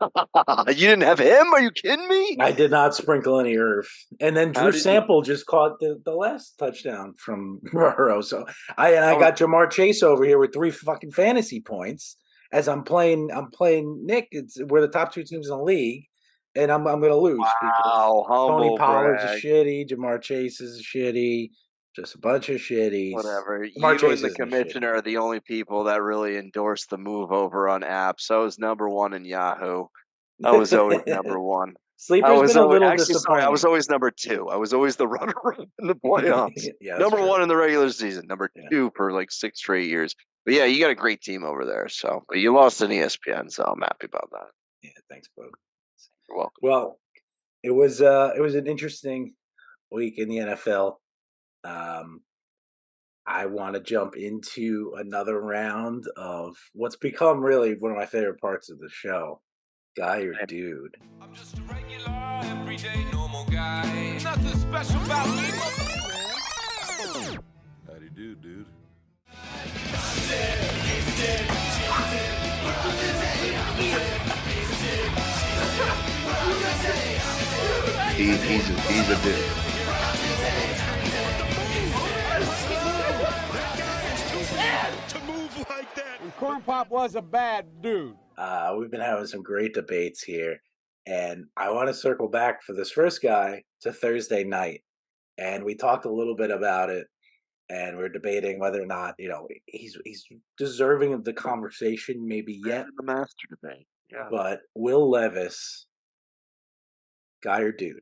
You didn't have him? Are you kidding me? I did not sprinkle any Irv. And then How Drew did you? Sample just caught the last touchdown from Burrow. So I Oh, got Jamar Chase over here with 3 fucking fantasy points as I'm playing Nick. We're the top 2 teams in the league, and I'm gonna lose because wow. Tony Humble Pollard's a brag. shitty, Jamar Chase is a shitty, just a bunch of shitties. Whatever. Jamar You Chase and the isn't a shitty. commissioner are the only people that really endorse the move over on apps. So was number one in Yahoo. I was always number one. I Sleeper's was been a always little actually sorry. I was disappointing. always number two. I was always the runner-up in the playoffs. Yeah, that's Number true. one in the regular season. Number Yeah, two for like 6 straight years. But yeah, you got a great team over there. So, but you lost in ESPN, so I'm happy about that. yeah. Thanks, bud. You're welcome. Well, it was an interesting week in the NFL. Um, I want to jump into another round of what's become really one of my favorite parts of the show, guy or dude. I'm just a regular, everyday, normal guy. Nothing special about me, How do you do, dude? He's a dude. To move like that. Corn Pop was a bad dude. We've been having some great debates here, and I want to circle back for this first guy to Thursday night, and we talked a little bit about it, and we're debating whether or not he's deserving of the conversation, maybe yet, The master debate. Yeah. but Will Levis, guy or dude?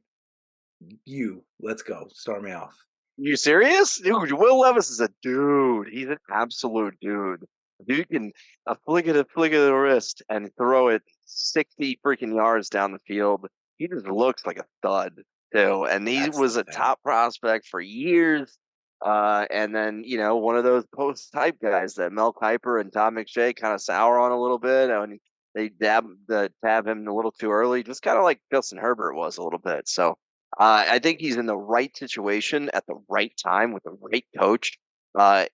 Let's go. Start me off. You serious? Dude, Will Levis is a dude. He's an absolute dude. Dude can a flick of the wrist and throw it 60 freaking yards down the field. He just looks like a thud too. And he That's the was a thing. top prospect for years. And then, one of those post type guys that Mel Kiper and Tom McShay kind of sour on a little bit. And they tab him a little too early, just kind of like Justin Herbert was a little bit. So I think he's in the right situation at the right time with the right coach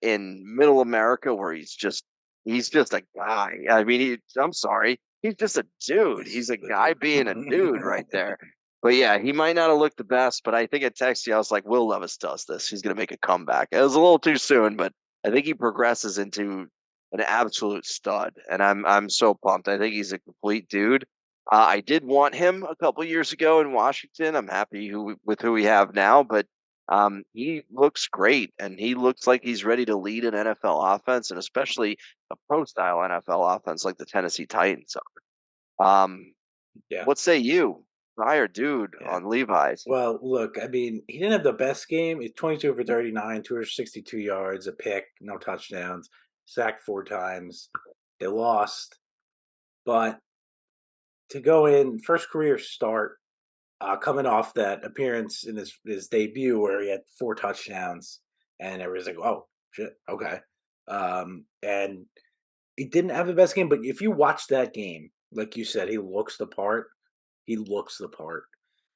in middle America where he's just a guy. I mean, I'm sorry. He's just a dude. He's He's a the guy being a dude right dude. there. But yeah, he might not have looked the best, but I think I texted you. I was like, Will Levis does this. He's going to make a comeback. It was a little too soon, but I think he progresses into an absolute stud. And I'm so pumped. I think he's a complete dude. I did want him a couple years ago in Washington. I'm happy with who we have now, but he looks great, and he looks like he's ready to lead an NFL offense, and especially a pro-style NFL offense like the Tennessee Titans are. Yeah. What say you? fire dude Yeah. on Levi's. Well, look, I mean, he didn't have the best game. It's 22 for 39, 262 yards, a pick, no touchdowns, sacked 4 times. They lost, but to go in first career start, coming off that appearance in his debut where he had 4 touchdowns, and everyone's like, "Oh shit, okay." And he didn't have the best game, but if you watch that game, like you said, he looks the part. He looks the part.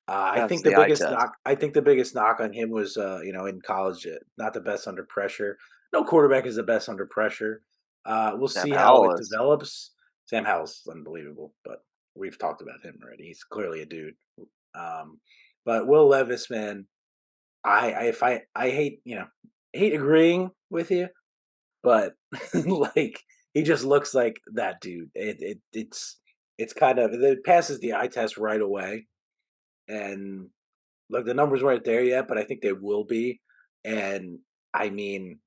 I That's think the the eye biggest test. knock. I think the biggest knock on him was, in college, not the best under pressure. No quarterback is the best under pressure. We'll Sam see how it Howell is. develops. Sam Howell's unbelievable, but we've talked about him already. He's clearly a dude. Um, but Will Levis, man, I hate hate agreeing with you, but like he just looks like that dude. It's kind of it passes the eye test right away, and look, the numbers weren't there yet, but I think they will be. And I mean,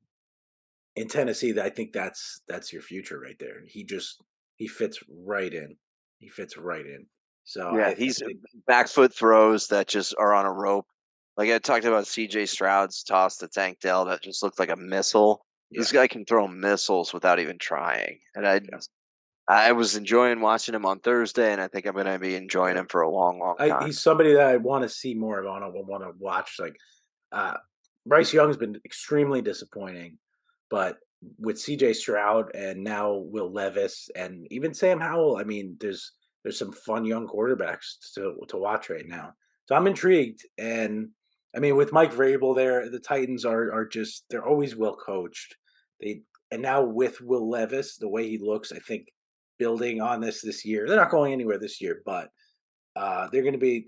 in Tennessee, I think that's your future right there. He fits right in. He fits right in. So Yeah, I he's think back foot throws that just are on a rope. Like I talked about CJ Stroud's toss to Tank Dell that just looked like a missile. yeah, This guy can throw missiles without even trying. And yeah, I was enjoying watching him on Thursday, and I think I'm gonna be enjoying yeah. him for a long, long time. He's somebody that I want to see more of. I want to watch. Like uh, Bryce Young's been extremely disappointing, but with C.J. Stroud and now Will Levis and even Sam Howell, I mean, there's some fun young quarterbacks to watch right now. So I'm intrigued, and I mean, with Mike Vrabel there, the Titans are just they're always well coached. They and now with Will Levis, the way he looks, I think building on this year, they're not going anywhere this year, but they're gonna be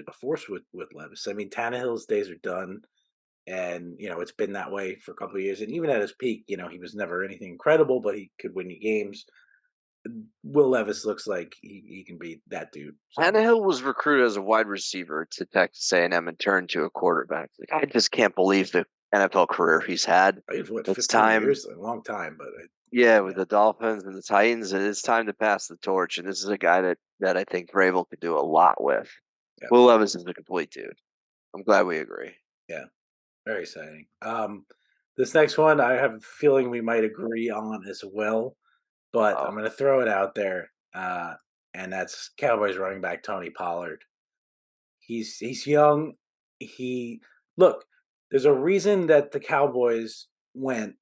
a force with Levis. I mean, Tannehill's days are done, and it's been that way for a couple of years. And even at his peak, he was never anything incredible, but he could win you games. Will Levis looks like he can be that dude. So Tannehill was recruited as a wide receiver to Texas A&M and turned to a quarterback. Like, I just can't believe the NFL career he's had. I have what It's 15 time, years, a long time, but yeah, with yeah, the Dolphins and the Titans, it is time to pass the torch. And this is a guy that I think Vrabel could do a lot with. yeah, Will Levis is a complete dude. I'm glad we agree. yeah, very exciting. This next one, I have a feeling we might agree on as well, but I'm Oh, going to throw it out there, and that's Cowboys running back Tony Pollard. He's young. He look. There's a reason that the Cowboys went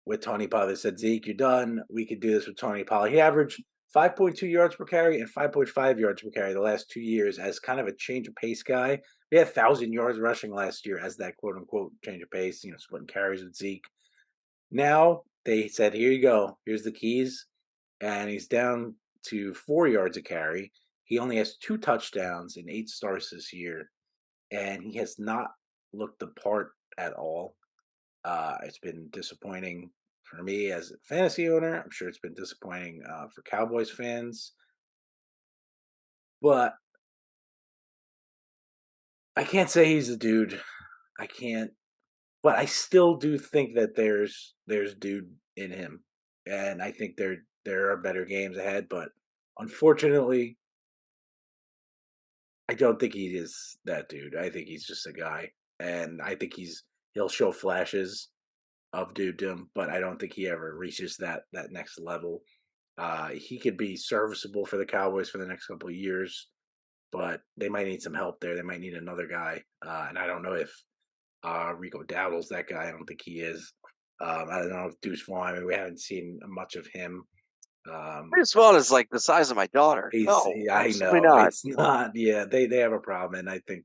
with Tony Pollard. They said, Zeke, you're done. We could do this with Tony Pollard. He averaged 5.2 yards per carry and 5.5 yards per carry the last 2 years as kind of a change of pace guy. He had 1,000 yards rushing last year as that quote unquote change of pace. Splitting carries with Zeke. Now they said, here you go. Here's the keys, and he's down to 4 yards a carry. He only has 2 touchdowns in 8 starts this year, and he has not looked the part at all. It's been disappointing for me as a fantasy owner. I'm sure it's been disappointing for Cowboys fans, but I can't say he's a dude. I can't, but I still do think that there's dude in him, and I think there are better games ahead. But unfortunately, I don't think he is that dude. I think he's just a guy, and I think he'll show flashes of dudedom, but I don't think he ever reaches that next level. He could be serviceable for the Cowboys for the next couple of years, but they might need some help there. They might need another guy, and I don't know if Rico Dowdle's that guy. I don't think he is. I don't know if Deuce Vaughn. I mean, we haven't seen much of him. Um, Chris Vaughn is like the size of my daughter. No, I absolutely know not. it's not. Yeah, they have a problem, and I think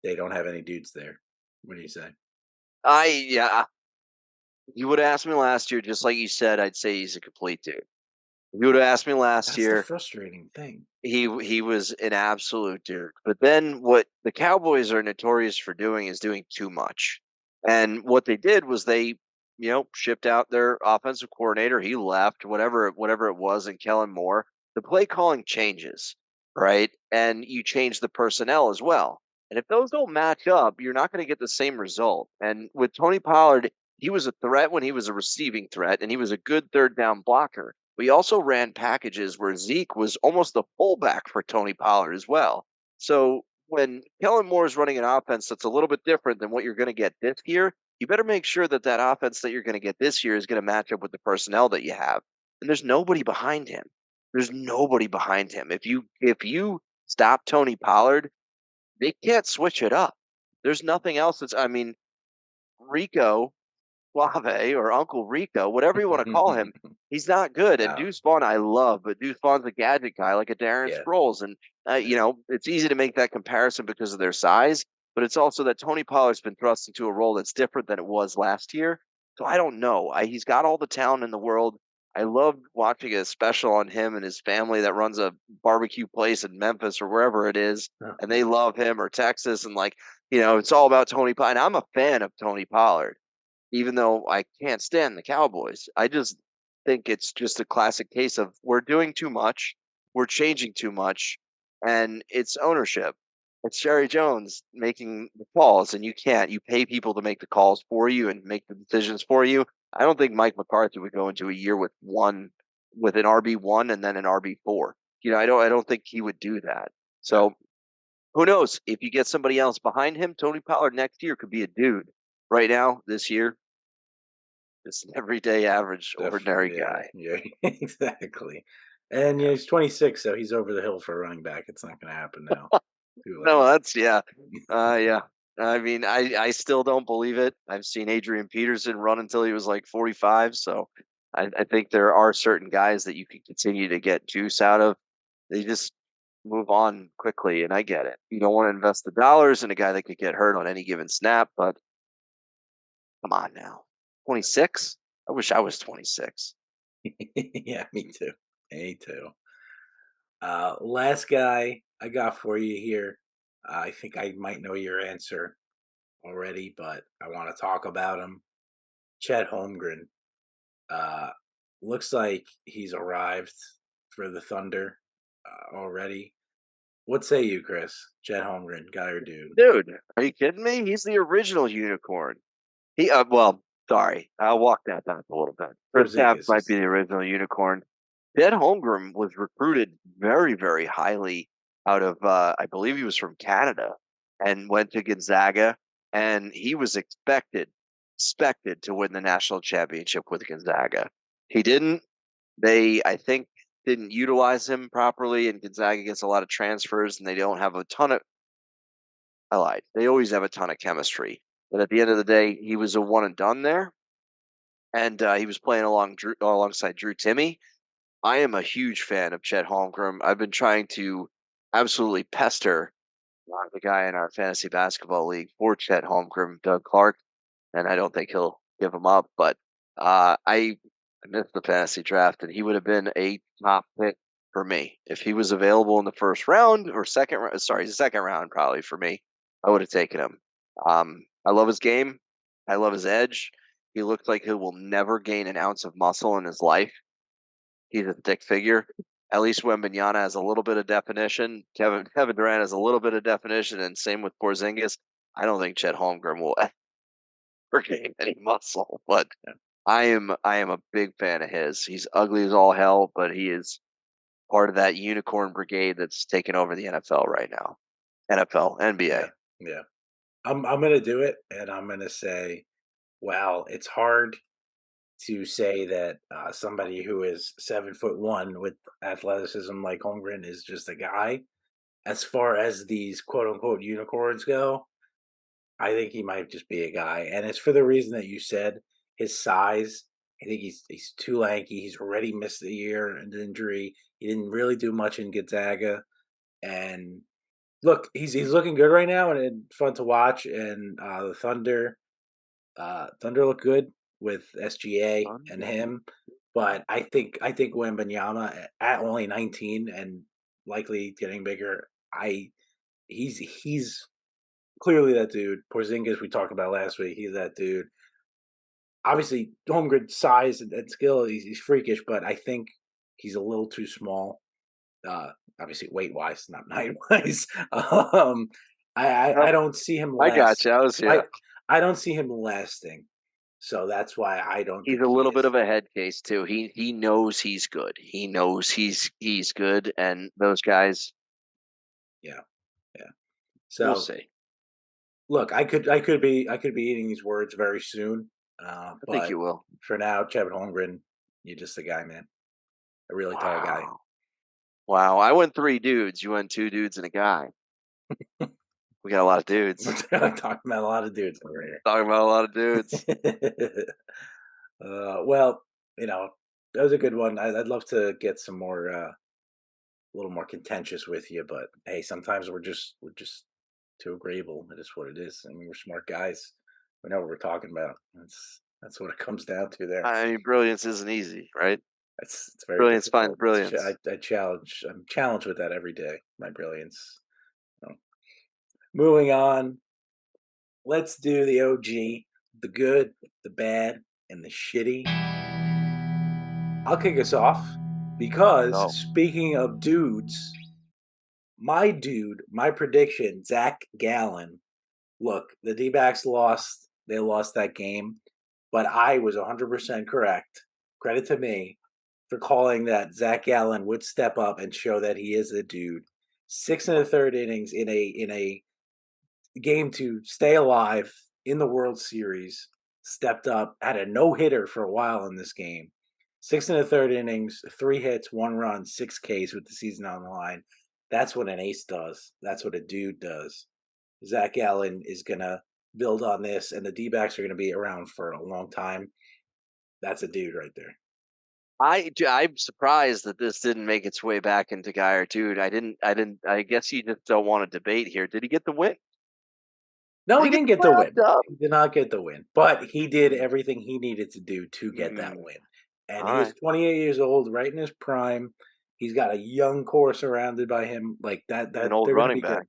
they don't have any dudes there. What do you say? Yeah. You would have asked me last year, just like you said, I'd say he's a complete dude. You would have asked me last That's the year, frustrating thing. he was an absolute dude. But then what the Cowboys are notorious for doing is doing too much. And what they did was they, shipped out their offensive coordinator. He left, whatever it was, and Kellen Moore. The play calling changes, right? And you change the personnel as well. And if those don't match up, you're not going to get the same result. And with Tony Pollard, he was a threat when he was a receiving threat, and he was a good third down blocker. We also ran packages where Zeke was almost the fullback for Tony Pollard as well. So when Kellen Moore is running an offense that's a little bit different than what you're going to get this year, you better make sure that that offense that you're going to get this year is going to match up with the personnel that you have. And there's nobody behind him. There's nobody behind him. If you stop Tony Pollard, they can't switch it up. There's nothing else that's. I mean, Rico Suave or Uncle Rico, whatever you want to call him, he's not good. And No. Deuce Vaughn, I love, but Deuce Vaughn's a gadget guy, like a Darren Yeah. Sproles. And, it's easy to make that comparison because of their size, but it's also that Tony Pollard's been thrust into a role that's different than it was last year. So I don't know. He's got all the talent in the world. I love watching a special on him and his family that runs a barbecue place in Memphis or wherever it is, and they love him, or Texas. And, it's all about Tony Pollard. And I'm a fan of Tony Pollard, even though I can't stand the Cowboys. I just think it's just a classic case of we're doing too much, we're changing too much, and it's ownership. It's Jerry Jones making the calls, and you can't. You pay people to make the calls for you and make the decisions for you. I don't think Mike McCarthy would go into a year with an RB1 and then an RB4. I don't think he would do that. So who knows? If you get somebody else behind him, Tony Pollard next year could be a dude. Right now, this year, just an everyday average, ordinary guy. Yeah, exactly. And he's 26, so he's over the hill for a running back. It's not going to happen now. No, that's yeah. I mean, I still don't believe it. I've seen Adrian Peterson run until he was like 45. So I think there are certain guys that you can continue to get juice out of. They just move on quickly, and I get it. You don't want to invest the dollars in a guy that could get hurt on any given snap, but come on now. 26? I wish I was 26. Yeah, me too. Me too. Last guy I got for you here. I think I might know your answer already, but I want to talk about him. Chet Holmgren. Looks like he's arrived for the Thunder already. What say you, Chris? Chet Holmgren, guy or dude? Dude, are you kidding me? He's the original unicorn. Sorry, I'll walk that back a little bit. Chris Taft might be the original unicorn. Chet Holmgren was recruited very, very highly out of, I believe he was from Canada, and went to Gonzaga, and he was expected to win the national championship with Gonzaga. He didn't. They, I think, didn't utilize him properly, and Gonzaga gets a lot of transfers, and they don't have a ton of. I lied. They always have a ton of chemistry, but at the end of the day, he was a one and done there, and he was playing alongside Drew Timme. I am a huge fan of Chet Holmgren. I've been trying to absolutely pester the guy in our fantasy basketball league for Chet Holmgren, Doug Clark, and I don't think he'll give him up. But I missed the fantasy draft, and he would have been a top pick for me if he was available in the first round or second round probably for me. I would have taken him. I love his game. I love his edge. He looks like he will never gain an ounce of muscle in his life. He's a thick figure. At least Wembanyama has a little bit of definition. Kevin Durant has a little bit of definition, and same with Porzingis. I don't think Chet Holmgren will ever gain any muscle, but I am a big fan of his. He's ugly as all hell, but he is part of that unicorn brigade that's taking over the NFL right now. NFL, NBA. Yeah. I'm gonna do it, and I'm gonna say, well, it's hard to say that somebody who is 7'1" with athleticism like Holmgren is just a guy. As far as these quote unquote unicorns go, I think he might just be a guy, and it's for the reason that you said. His size. I think he's too lanky. He's already missed a year and injury. He didn't really do much in Gonzaga, and look, he's looking good right now, and it's fun to watch. And the Thunder look good with SGA and him, but I think Wembanyama at only 19 and likely getting bigger. He's clearly that dude. Porzingis we talked about last week. He's that dude. Obviously, Holmgren's size and skill, he's freakish, but I think he's a little too small. Obviously, weight wise, not height wise. I don't see him. I got you. I don't see him lasting. So that's why I don't. He's a little bit of a head case too. He knows he's good. He knows he's good, and those guys. Yeah, So We'll see. look, I could be eating these words very soon. I think But you will. for now, Chet Holmgren, you're just a guy, man. A really tall guy. Wow. Wow. I went 3 dudes. You went 2 dudes and a guy. We got a lot of dudes. I'm talking about a lot of dudes over Talking about a lot of dudes. here. Well, that was a good one. I'd love to get some more, a little more contentious with you, but hey, sometimes we're just too agreeable. It is what it is. I mean, we're smart guys. We know what we're talking about. That's what it comes down to there. I mean, brilliance isn't easy, right? It's very Brilliance finds difficult. brilliance. I'm challenged with that every day. My brilliance. So, moving on. Let's do the OG, the good, the bad, and the shitty. I'll kick us off because Oh, speaking of dudes, my dude, my prediction, Zach Gallen. Look, the D-backs lost. They lost that game, but I was 100% correct. Credit to me for calling that Zach Gallen would step up and show that he is a dude. 6 and a third innings in a game to stay alive in the World Series. Stepped up, had a no hitter for a while in this game. 6 and a third innings, 3 hits, 1 run, 6 Ks with the season on the line. That's what an ace does. That's what a dude does. Zach Allen is gonna build on this, and the D-backs are gonna be around for a long time. That's a dude right there. I'm surprised that this didn't make its way back into guy or dude. I guess you just don't want to debate here. Did he get the win? No, Did he he get didn't the get the playoff win. dub? He did not get the win, but he did everything he needed to do to get that win. And All he is right. 28 years old, right in his prime. He's got a young core surrounded by him, like that. He's an old They're going to running be good. back.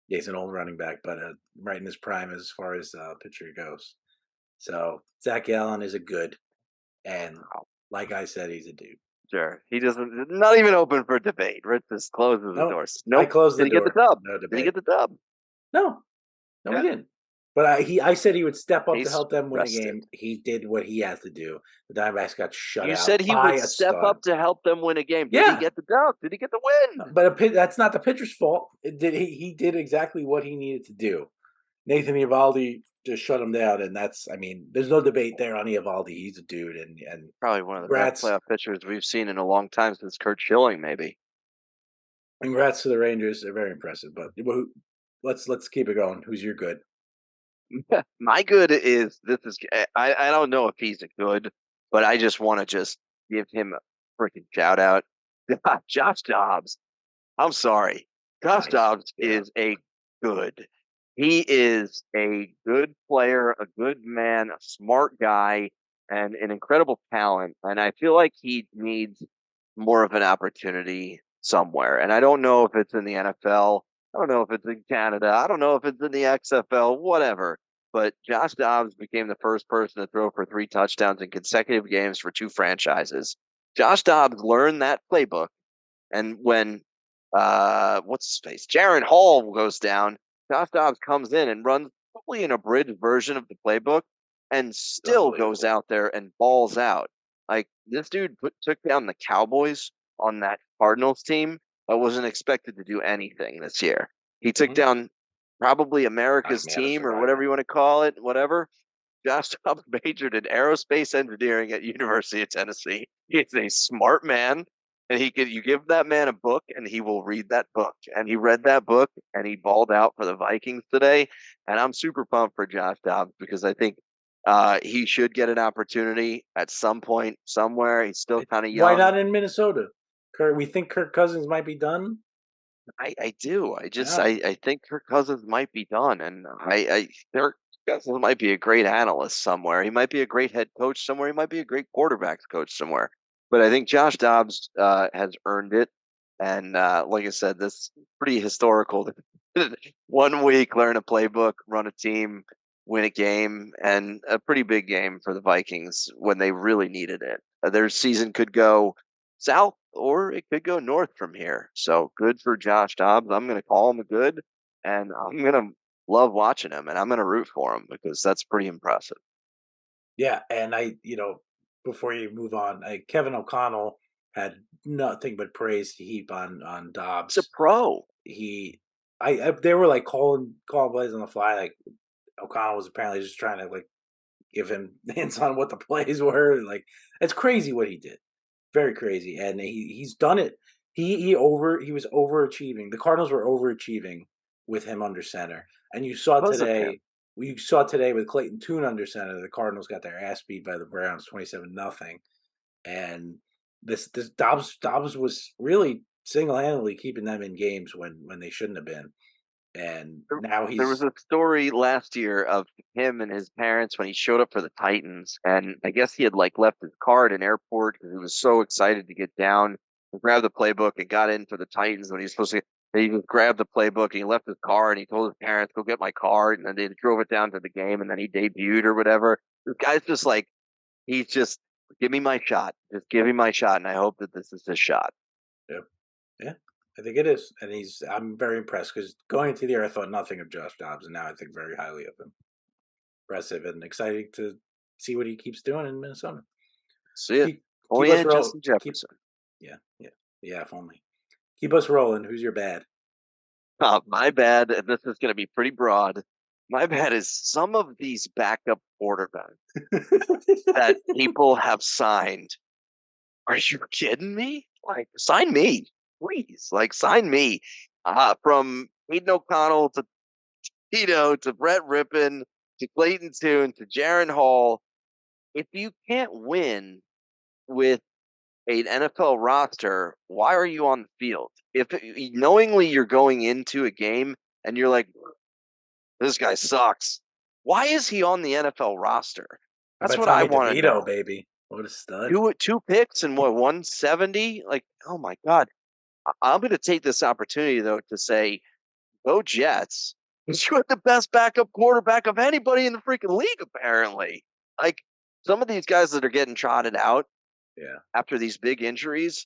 Yeah, he's an old running back, but right in his prime as far as pitcher goes. So Zach Allen is a good, and like I said, he's a dude. Sure. He doesn't, not even open for debate. Rich just closes the No, doors. I Nope. closed the Did he get the door. dub? No Did he debate. get the dub? No, Yeah. he didn't. But I said he would step up to He's help them win a rested. game. He did what he had to do. The Diamondbacks got shut You out said he by would a step stud. up to help them win a game. Did he Yeah, get the dub? Did he get the win? but that's not the pitcher's fault. He did exactly what he needed to do. Nathan Eovaldi just shut him down, and there's no debate there on Eovaldi. He's a dude, and Probably one of the best congrats, playoff pitchers we've seen in a long time since Kurt Schilling, maybe. congrats to the Rangers. They're very impressive. But let's keep it going. Who's your good? My good is this is I don't know if he's a good, but I just want to just give him a freaking shout out. Josh Dobbs. I'm sorry. Josh Nice. Dobbs Yeah. is a good. He is a good player, a good man, a smart guy, and an incredible talent. And I feel like he needs more of an opportunity somewhere. And I don't know if it's in the NFL. I don't know if it's in Canada. I don't know if it's in the XFL, whatever. But Josh Dobbs became the first person to throw for 3 touchdowns in consecutive games for 2 franchises. Josh Dobbs learned that playbook. And when what's his face? Jaron Hall goes down, Josh Dobbs comes in and runs probably an abridged version of the playbook and still goes out there and balls out. Like this dude took down the Cowboys on that Cardinals team that wasn't expected to do anything this year. He took down probably America's team or whatever you want to call it, whatever. Josh Dobbs majored in aerospace engineering at University of Tennessee. He's a smart man, and you give that man a book, and he will read that book. And he read that book, and he balled out for the Vikings today. And I'm super pumped for Josh Dobbs because I think he should get an opportunity at some point somewhere. He's still kind of young. Why not in Minnesota? We think Kirk Cousins might be done. I do. I think Kirk Cousins might be done, and Kirk Cousins might be a great analyst somewhere. He might be a great head coach somewhere. He might be a great quarterbacks coach somewhere. But I think Josh Dobbs has earned it, and like I said, this is pretty historical. 1 week, learn a playbook, run a team, win a game, and a pretty big game for the Vikings when they really needed it. Their season could go south or it could go north from here. So good for Josh Dobbs. I'm going to call him a good, and I'm going to love watching him, and I'm going to root for him because that's pretty impressive. Yeah, and before you move on, Kevin O'Connell had nothing but praise to heap on Dobbs. He's a pro. He They were like calling plays on the fly. Like O'Connell was apparently just trying to like give him hints on what the plays were. Like it's crazy what he did, very crazy, and he's done it. He was overachieving. The Cardinals were overachieving with him under center, and you saw Because of him. today. We saw today with Clayton Tune under center, the Cardinals got their ass beat by the Browns 27-0, and this Dobbs was really single handedly keeping them in games when they shouldn't have been, and now There was he's a story last year of him and his parents when he showed up for the Titans, and I guess he had like left his car at an airport because he was so excited to get down and grab the playbook and got in for the Titans when he was supposed to. He just grabbed the playbook and he left his car and he told his parents, "Go get my car," and then they drove it down to the game and then he debuted or whatever. This guy's just like he's just give me my shot, just give me my shot, and I hope that this is his shot. yeah. Yeah, I think it is, and I'm very impressed because going into the year I thought nothing of Josh Dobbs, and now I think very highly of him. Impressive and exciting to see what he keeps doing in Minnesota. See it. Keep us rolling. Justin Jefferson. Yeah. If only. Keep us rolling. Who's your bad? My bad, and this is going to be pretty broad. My bad is some of these backup quarterbacks that people have signed. Are you kidding me? Like, sign me, please. Like, sign me. From Aiden O'Connell to Tito to Brett Rippon to Clayton Tune to Jaron Hall. If you can't win with an NFL roster, why are you on the field? If knowingly you're going into a game and you're like, this guy sucks, why is he on the NFL roster? That's what I want to know. Baby. What a stud. Two picks and what, 170? Like, oh my God. I'm going to take this opportunity, though, to say, go Jets. You have the best backup quarterback of anybody in the freaking league, apparently. Like, some of these guys that are getting trotted out after these big injuries,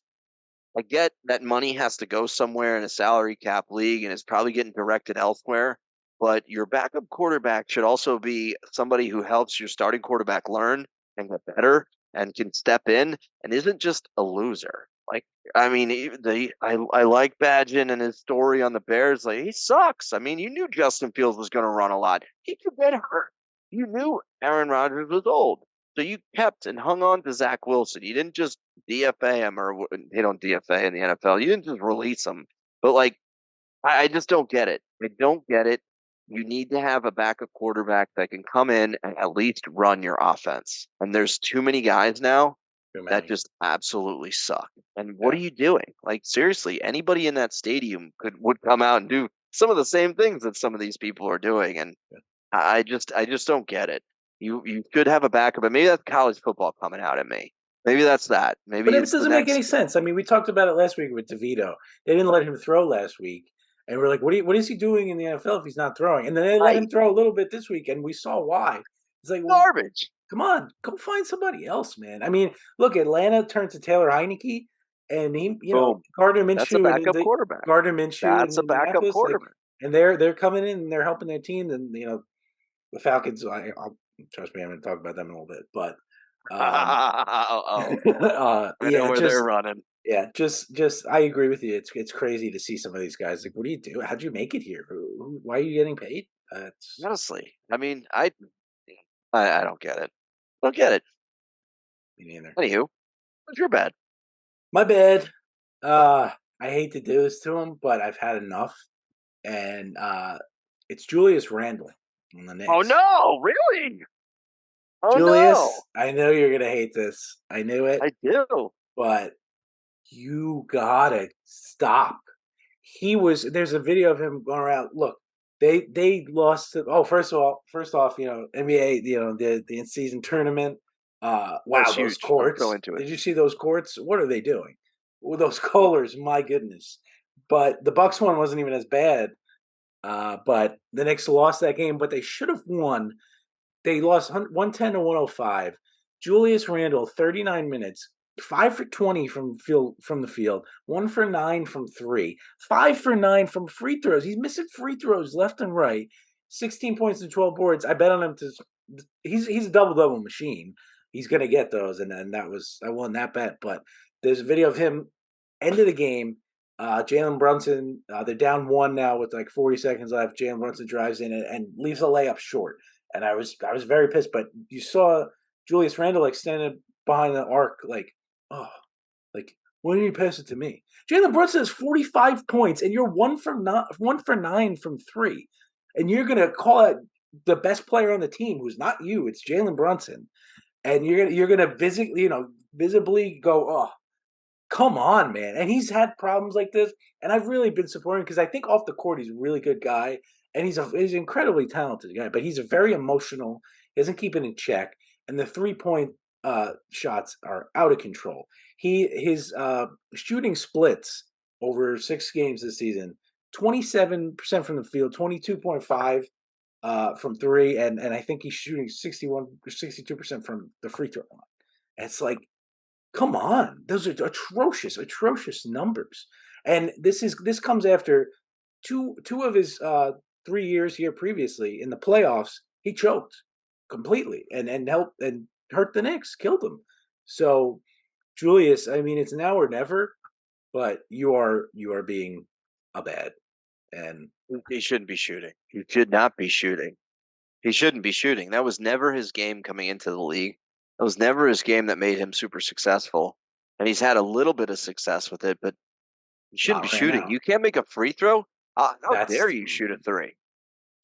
I get that money has to go somewhere in a salary cap league and is probably getting directed elsewhere. But your backup quarterback should also be somebody who helps your starting quarterback learn and get better and can step in and isn't just a loser. Like, I mean, I like Badgett and his story on the Bears. Like, he sucks. I mean, you knew Justin Fields was going to run a lot. He could get hurt. You knew Aaron Rodgers was old. So you kept and hung on to Zach Wilson. You didn't just DFA him, or they don't DFA in the NFL. You didn't just release him. But, like, I just don't get it. I don't get it. You need to have a backup quarterback that can come in and at least run your offense. And there's too many guys now that just absolutely suck. And what are you doing? Like, seriously, anybody in that stadium would come out and do some of the same things that some of these people are doing. And I just don't get it. You could have a backup, but maybe that's college football coming out at me. Maybe that's that. Maybe it doesn't make any sense. I mean, we talked about it last week with DeVito. They didn't let him throw last week. And we're like, what is he doing in the NFL if he's not throwing? And then they let him throw a little bit this week, and we saw why. It's like garbage. Come on, go find somebody else, man. I mean, look, Atlanta turned to Taylor Heineke, and he, Gardner Minshew. That's a backup quarterback. Gardner Minshew. That's a backup quarterback. And they're coming in and they're helping their team. And the Falcons. Trust me, I'm going to talk about them in a little bit, but I know where they're running. Yeah, just I agree with you. It's crazy to see some of these guys. Like, what do you do? How'd you make it here? Why are you getting paid? Honestly, I mean, I don't get it. Don't get it. Me neither. Anywho, what's your bad? My bad. I hate to do this to him, but I've had enough, and it's Julius Randle on the Knicks. Oh no! Really? Oh Julius, no! I know you're gonna hate this. I knew it. I do, but you gotta stop. There's a video of him going around. Look, they lost to, first off, NBA, the in-season tournament. Wow, those courts. Go into it. Did you see those courts? What are they doing? Well, those colors, my goodness. But the Bucks one wasn't even as bad. But the Knicks lost that game, but they should have won. They lost 110 to 105. Julius Randle, 39 minutes. 5 for 20 from the field, 1 for 9 from 3, 5 for 9 from free throws. He's missing free throws left and right. 16 points and 12 boards. I bet on him to. He's a double machine. He's gonna get those, and I won that bet. But there's a video of him end of the game Jalen Brunson, they're down 1 now with like 40 seconds left. Jalen Brunson drives in and leaves a layup short. And I was very pissed. But you saw Julius Randle like standing behind the arc, like, oh, like, why didn't you pass it to me? Jalen Brunson has 45 points, and you're 1 for 9 from 3, and you're gonna call out the best player on the team, who's not you. It's Jalen Brunson, and you're gonna visibly go, oh, come on, man. And he's had problems like this, and I've really been supporting because I think off the court he's a really good guy, and he's an incredibly talented guy. But he's a very emotional. He doesn't keep it in check, and the 3-point shots are out of control. His shooting splits over 6 games this season: 27% from the field, 22.5 from 3, and I think he's shooting 62% from the free throw line. And it's like, come on, those are atrocious numbers. And this comes after two of his 3 years here previously in the playoffs. He choked completely and helped and hurt the Knicks, killed them. So, Julius, I mean, it's now or never, but you are being a bad. And He shouldn't be shooting. He should not be shooting. He shouldn't be shooting. That was never his game coming into the league. That was never his game that made him super successful. And he's had a little bit of success with it, but he shouldn't be Not right shooting. now. You can't make a free throw. How That's- dare you shoot a 3?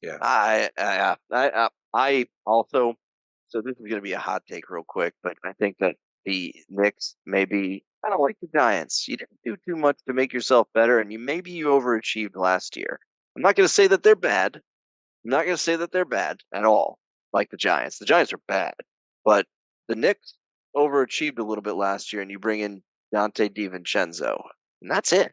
Yeah. I also. So this is going to be a hot take real quick, but I think that the Knicks maybe kind of like the Giants. You didn't do too much to make yourself better, and you overachieved last year. I'm not going to say that they're bad. I'm not going to say that they're bad at all, like the Giants. The Giants are bad, but the Knicks overachieved a little bit last year, and you bring in Dante DiVincenzo, and that's it.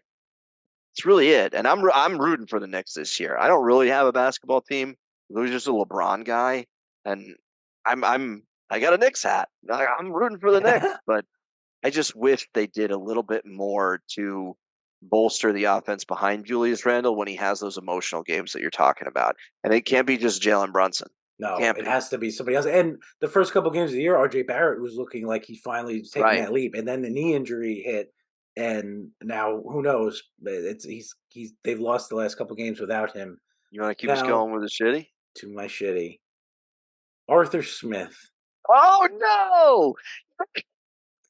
It's really it. And I'm rooting for the Knicks this year. I don't really have a basketball team. I was just a LeBron guy, and I got a Knicks hat. I'm rooting for the Knicks, but I just wish they did a little bit more to bolster the offense behind Julius Randle when he has those emotional games that you're talking about. And it can't be just Jalen Brunson. No, Can't it be. has to be somebody else. And the first couple games of the year, RJ Barrett was looking like he finally was taking Right. that leap, and then the knee injury hit, and now who knows? They've lost the last couple games without him. You want to keep us Now- going with the shitty? To my shitty, Arthur Smith. Oh no!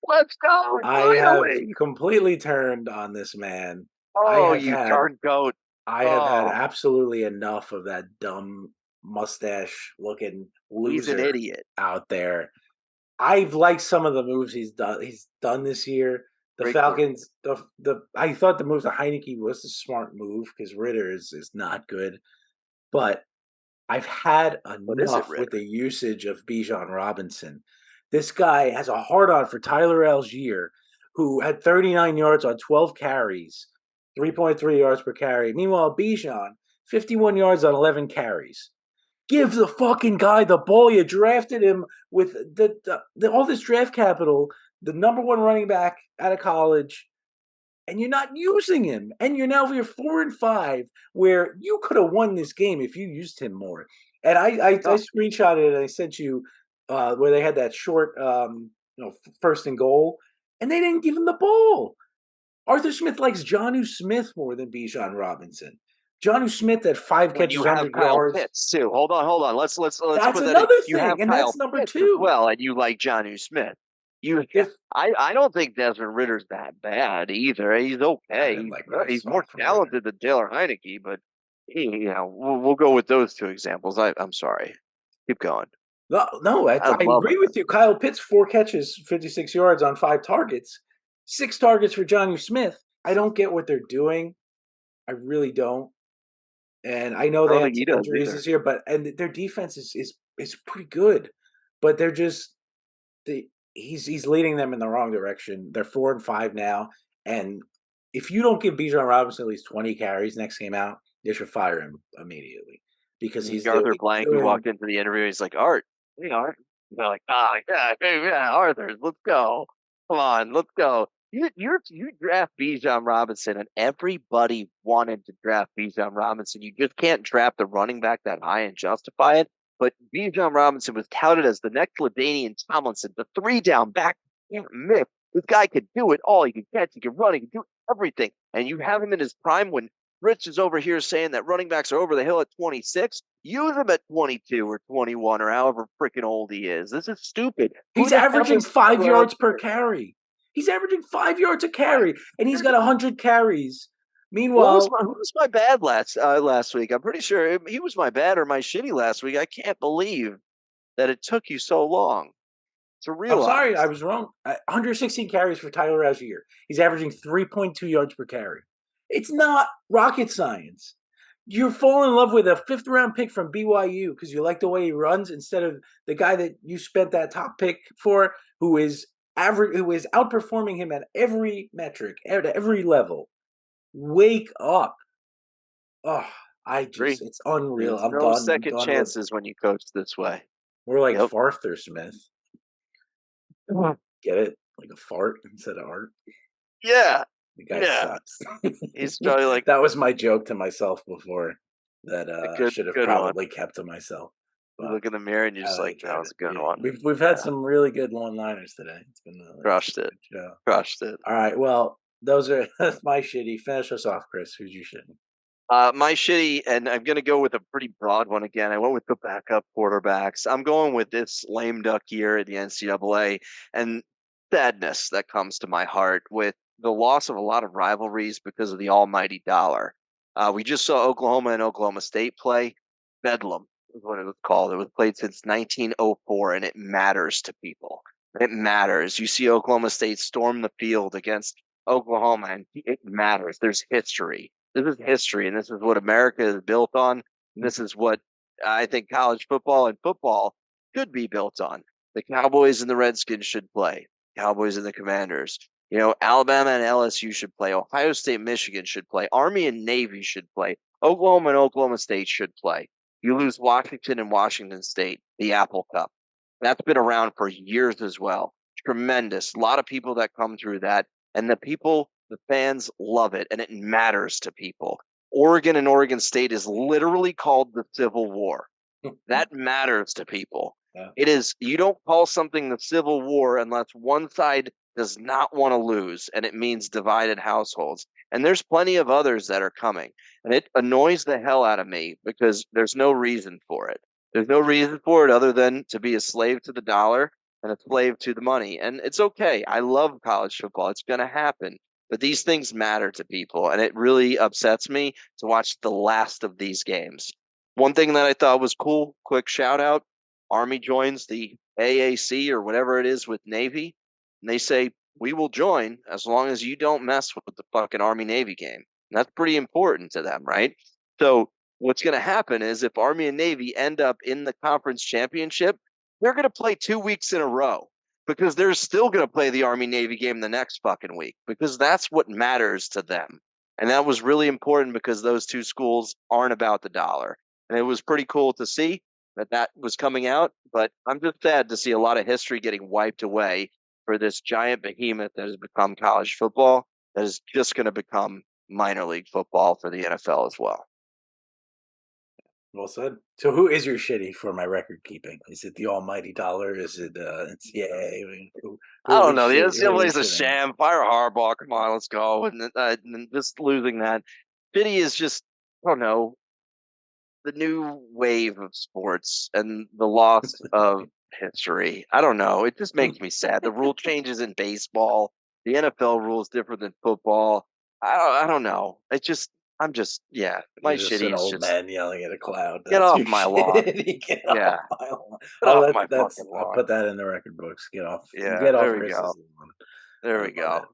Let's go! I have Finally! completely turned on this man. Oh, have you had- darn goat! I have had Oh. absolutely enough of that dumb mustache-looking He's an loser idiot. out there. I've liked some of the moves he's done this year. The Great Falcons, I thought the move to Heineke was a smart move because Ritter is not good. But I've had is it, enough Ritter? with the usage of Bijan Robinson. This guy has a hard-on for Tyler Algier, who had 39 yards on 12 carries, 3.3 yards per carry. Meanwhile, Bijan, 51 yards on 11 carries. Give the fucking guy the ball. You drafted him with all this draft capital, the number 1 running back out of college, and you're not using him. And you're 4-5, where you could have won this game if you used him more. And I screenshotted it and I sent you where they had that short, first and goal, and they didn't give him the ball. Arthur Smith likes Jonnu Smith more than Bijan Robinson. Jonnu Smith had 5 When catches, you have 100 Kyle yards. Pitts too. Hold on. Let's That's put that another in. You have thing, and Kyle that's number Pitts 2. as well, and you like Jonnu Smith. I don't think Desmond Ritter's that bad either. He's okay. didn't like what I He's saw more from Ritter. talented than Taylor Heineke, but we'll go with those 2 examples. I'm sorry. Keep going. No, I love agree it. with you. Kyle Pitts, 4 catches, 56 yards on 5 targets, 6 targets for Jonnu Smith. I don't get what they're doing. I really don't. And I know I don't they think he had does injuries either. this year, but their defense is pretty good. But they're just he's leading them in the wrong direction. They're 4-5 now, and if you don't give Bijan Robinson at least 20 carries next game out, they should fire him immediately because he's Arthur literally Blank who doing- walked into the interview. He's like, Art, hey Art. They're like, yeah, Arthur, let's go. Come on, let's go. You draft Bijan Robinson, and everybody wanted to draft Bijan Robinson. You just can't draft a running back that high and justify it. But Bijan Robinson was touted as the next LaDainian Tomlinson, the 3-down back. Can't miss. This guy could do it all. He could catch, he could run, he could do everything. And you have him in his prime when Rich is over here saying that running backs are over the hill at 26. Use him at 22 or 21 or however freaking old he is. This is stupid. Who He's the hell averaging is 5 Stroud? yards per carry. He's averaging 5 yards a carry, and he's got 100 carries. Meanwhile, Who was my bad last week? I'm pretty sure he was my bad or my shitty last week. I can't believe that it took you so long to I'm sorry, I realize. was wrong. 116 carries for Tyler Algier. He's averaging 3.2 yards per carry. It's not rocket science. You're falling in love with a 5th-round pick from BYU because you like the way he runs instead of the guy that you spent that top pick for, who is outperforming him at every metric, at every level. Wake up! Oh, it's unreal. There's I'm no done. I'm second done with. chances when you coach this way. We're like Yep. Farther Smith. Get it? Like a fart instead of art. Yeah. The guy Yeah. sucks. He's probably like, that was my joke to myself before. That I should have good probably kept to myself. You look in the mirror and you're just like, that was a good one. We've had some really good one-liners today. It's been crushed it. Crushed it. All right. Well, that's my shitty. Finish us off, Chris. Who's your shitty? My shitty, and I'm going to go with a pretty broad one again. I went with the backup quarterbacks. I'm going with this lame duck year at the NCAA and sadness that comes to my heart with the loss of a lot of rivalries because of the almighty dollar. We just saw Oklahoma and Oklahoma State play. Bedlam is what it was called. It was played since 1904, and it matters to people. It matters. You see Oklahoma State storm the field against Oklahoma, and it matters. There's history. This is history, and this is what America is built on. And this is what I think college football and football should be built on. The Cowboys and the Redskins should play. Cowboys and the Commanders. Alabama and LSU should play. Ohio State, Michigan should play. Army and Navy should play. Oklahoma and Oklahoma State should play. You lose Washington and Washington State, the Apple Cup. That's been around for years as well. Tremendous. A lot of people that come through that. And the fans love it, and it matters to people. Oregon and Oregon State is literally called the Civil War. That matters to people. Yeah. It is. You don't call something the Civil War unless one side does not want to lose, and it means divided households. And there's plenty of others that are coming, and it annoys the hell out of me because there's no reason for it. There's no reason for it other than to be a slave to the dollar and a slave to the money. And it's okay. I love college football. It's going to happen. But these things matter to people, and it really upsets me to watch the last of these games. One thing that I thought was cool, quick shout out, Army joins the AAC or whatever it is with Navy, and they say, we will join as long as you don't mess with the fucking Army-Navy game. And that's pretty important to them, right? So what's going to happen is if Army and Navy end up in the conference championship, they're going to play 2 weeks in a row because they're still going to play the Army-Navy game the next fucking week because that's what matters to them. And that was really important because those two schools aren't about the dollar. And it was pretty cool to see that was coming out. But I'm just sad to see a lot of history getting wiped away for this giant behemoth that has become college football that is just going to become minor league football for the NFL as well. Well said. So who is your shitty for my record keeping? Is it the almighty dollar? Is it NCAA? I don't know. The NCAA is a sham. Fire Harbaugh. Come on, let's go. And just losing that. Shitty is just, I don't know, the new wave of sports and the loss of history. I don't know. It just makes me sad. The rule changes in baseball. The NFL rules different than football. I don't know. My shitty an is old just man yelling at a cloud. Get off my lawn. Get off my lawn. Get off my fucking lawn. I'll put that in the record books. Get off. Yeah, get off there we Chris's go. lawn. There we go.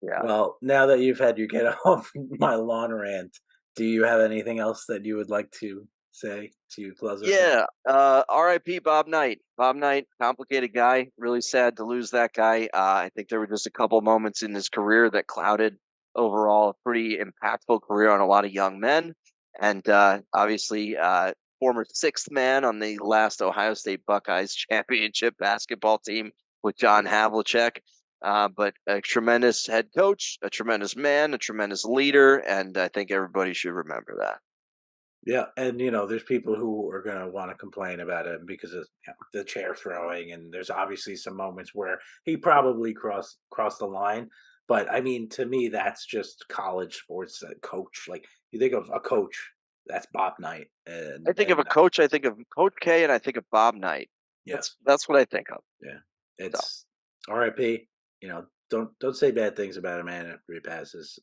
Yeah. Well, now that you've had your get off my lawn rant, do you have anything else that you would like to say to close us? Yeah. R.I.P. Bob Knight. Bob Knight, complicated guy. Really sad to lose that guy. I think there were just a couple moments in his career that clouded overall a pretty impactful career on a lot of young men. And obviously, former sixth man on the last Ohio State Buckeyes championship basketball team with John Havlicek. But a tremendous head coach, a tremendous man, a tremendous leader. And I think everybody should remember that. Yeah, and there's people who are going to want to complain about it because of the chair throwing, and there's obviously some moments where he probably crossed the line. But I mean, to me, that's just college sports coach. Like you think of a coach, that's Bob Knight, I think of a coach. I think of Coach K, and I think of Bob Knight. yeah, That's what I think of. yeah, it's R.I.P. You know, don't say bad things about a man after he passes,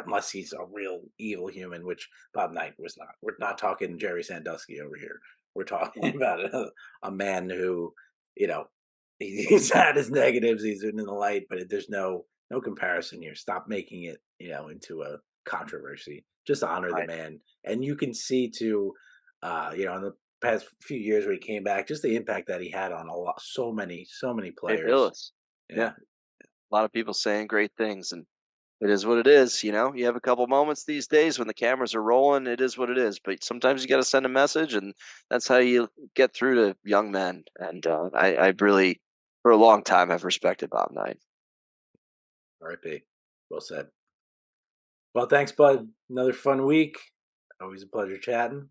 unless he's a real evil human, which Bob Knight was not. We're not talking Jerry Sandusky over here. We're talking about a man who, you know, he's had his negatives. He's been in the light, but there's no comparison here. Stop making it, into a controversy. Just honor the Right. man, and you can see too, in the past few years when he came back, just the impact that he had on so many Hey, players. Billis. Yeah. A lot of people saying great things, and it is what it is. You have a couple moments these days when the cameras are rolling. It is what it is. But sometimes you got to send a message, and that's how you get through to young men. And I really, for a long time, have respected Bob Knight. R.I.P. Well said. Well, thanks, bud. Another fun week. Always a pleasure chatting.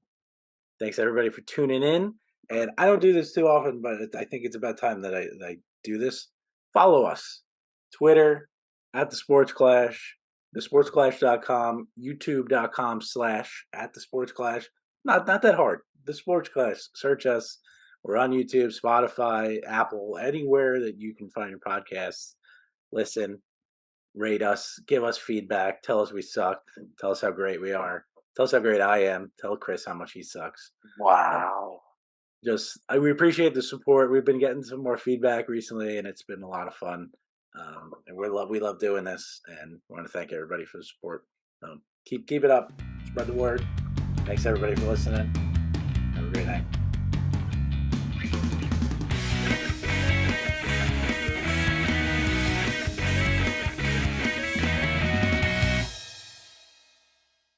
Thanks everybody for tuning in. And I don't do this too often, but I think it's about time that I do this. Follow us. Twitter, at the Sports Clash, thesportsclash.com, youtube.com/at the Sports Clash. Not that hard. The Sports Clash. Search us. We're on YouTube, Spotify, Apple, anywhere that you can find your podcasts. Listen, rate us, give us feedback, tell us we suck, tell us how great we are, tell us how great I am, tell Chris how much he sucks. Wow. We appreciate the support. We've been getting some more feedback recently, and it's been a lot of fun. And we love doing this, and we want to thank everybody for the support. Keep it up, spread the word. Thanks everybody for listening. Have a great night.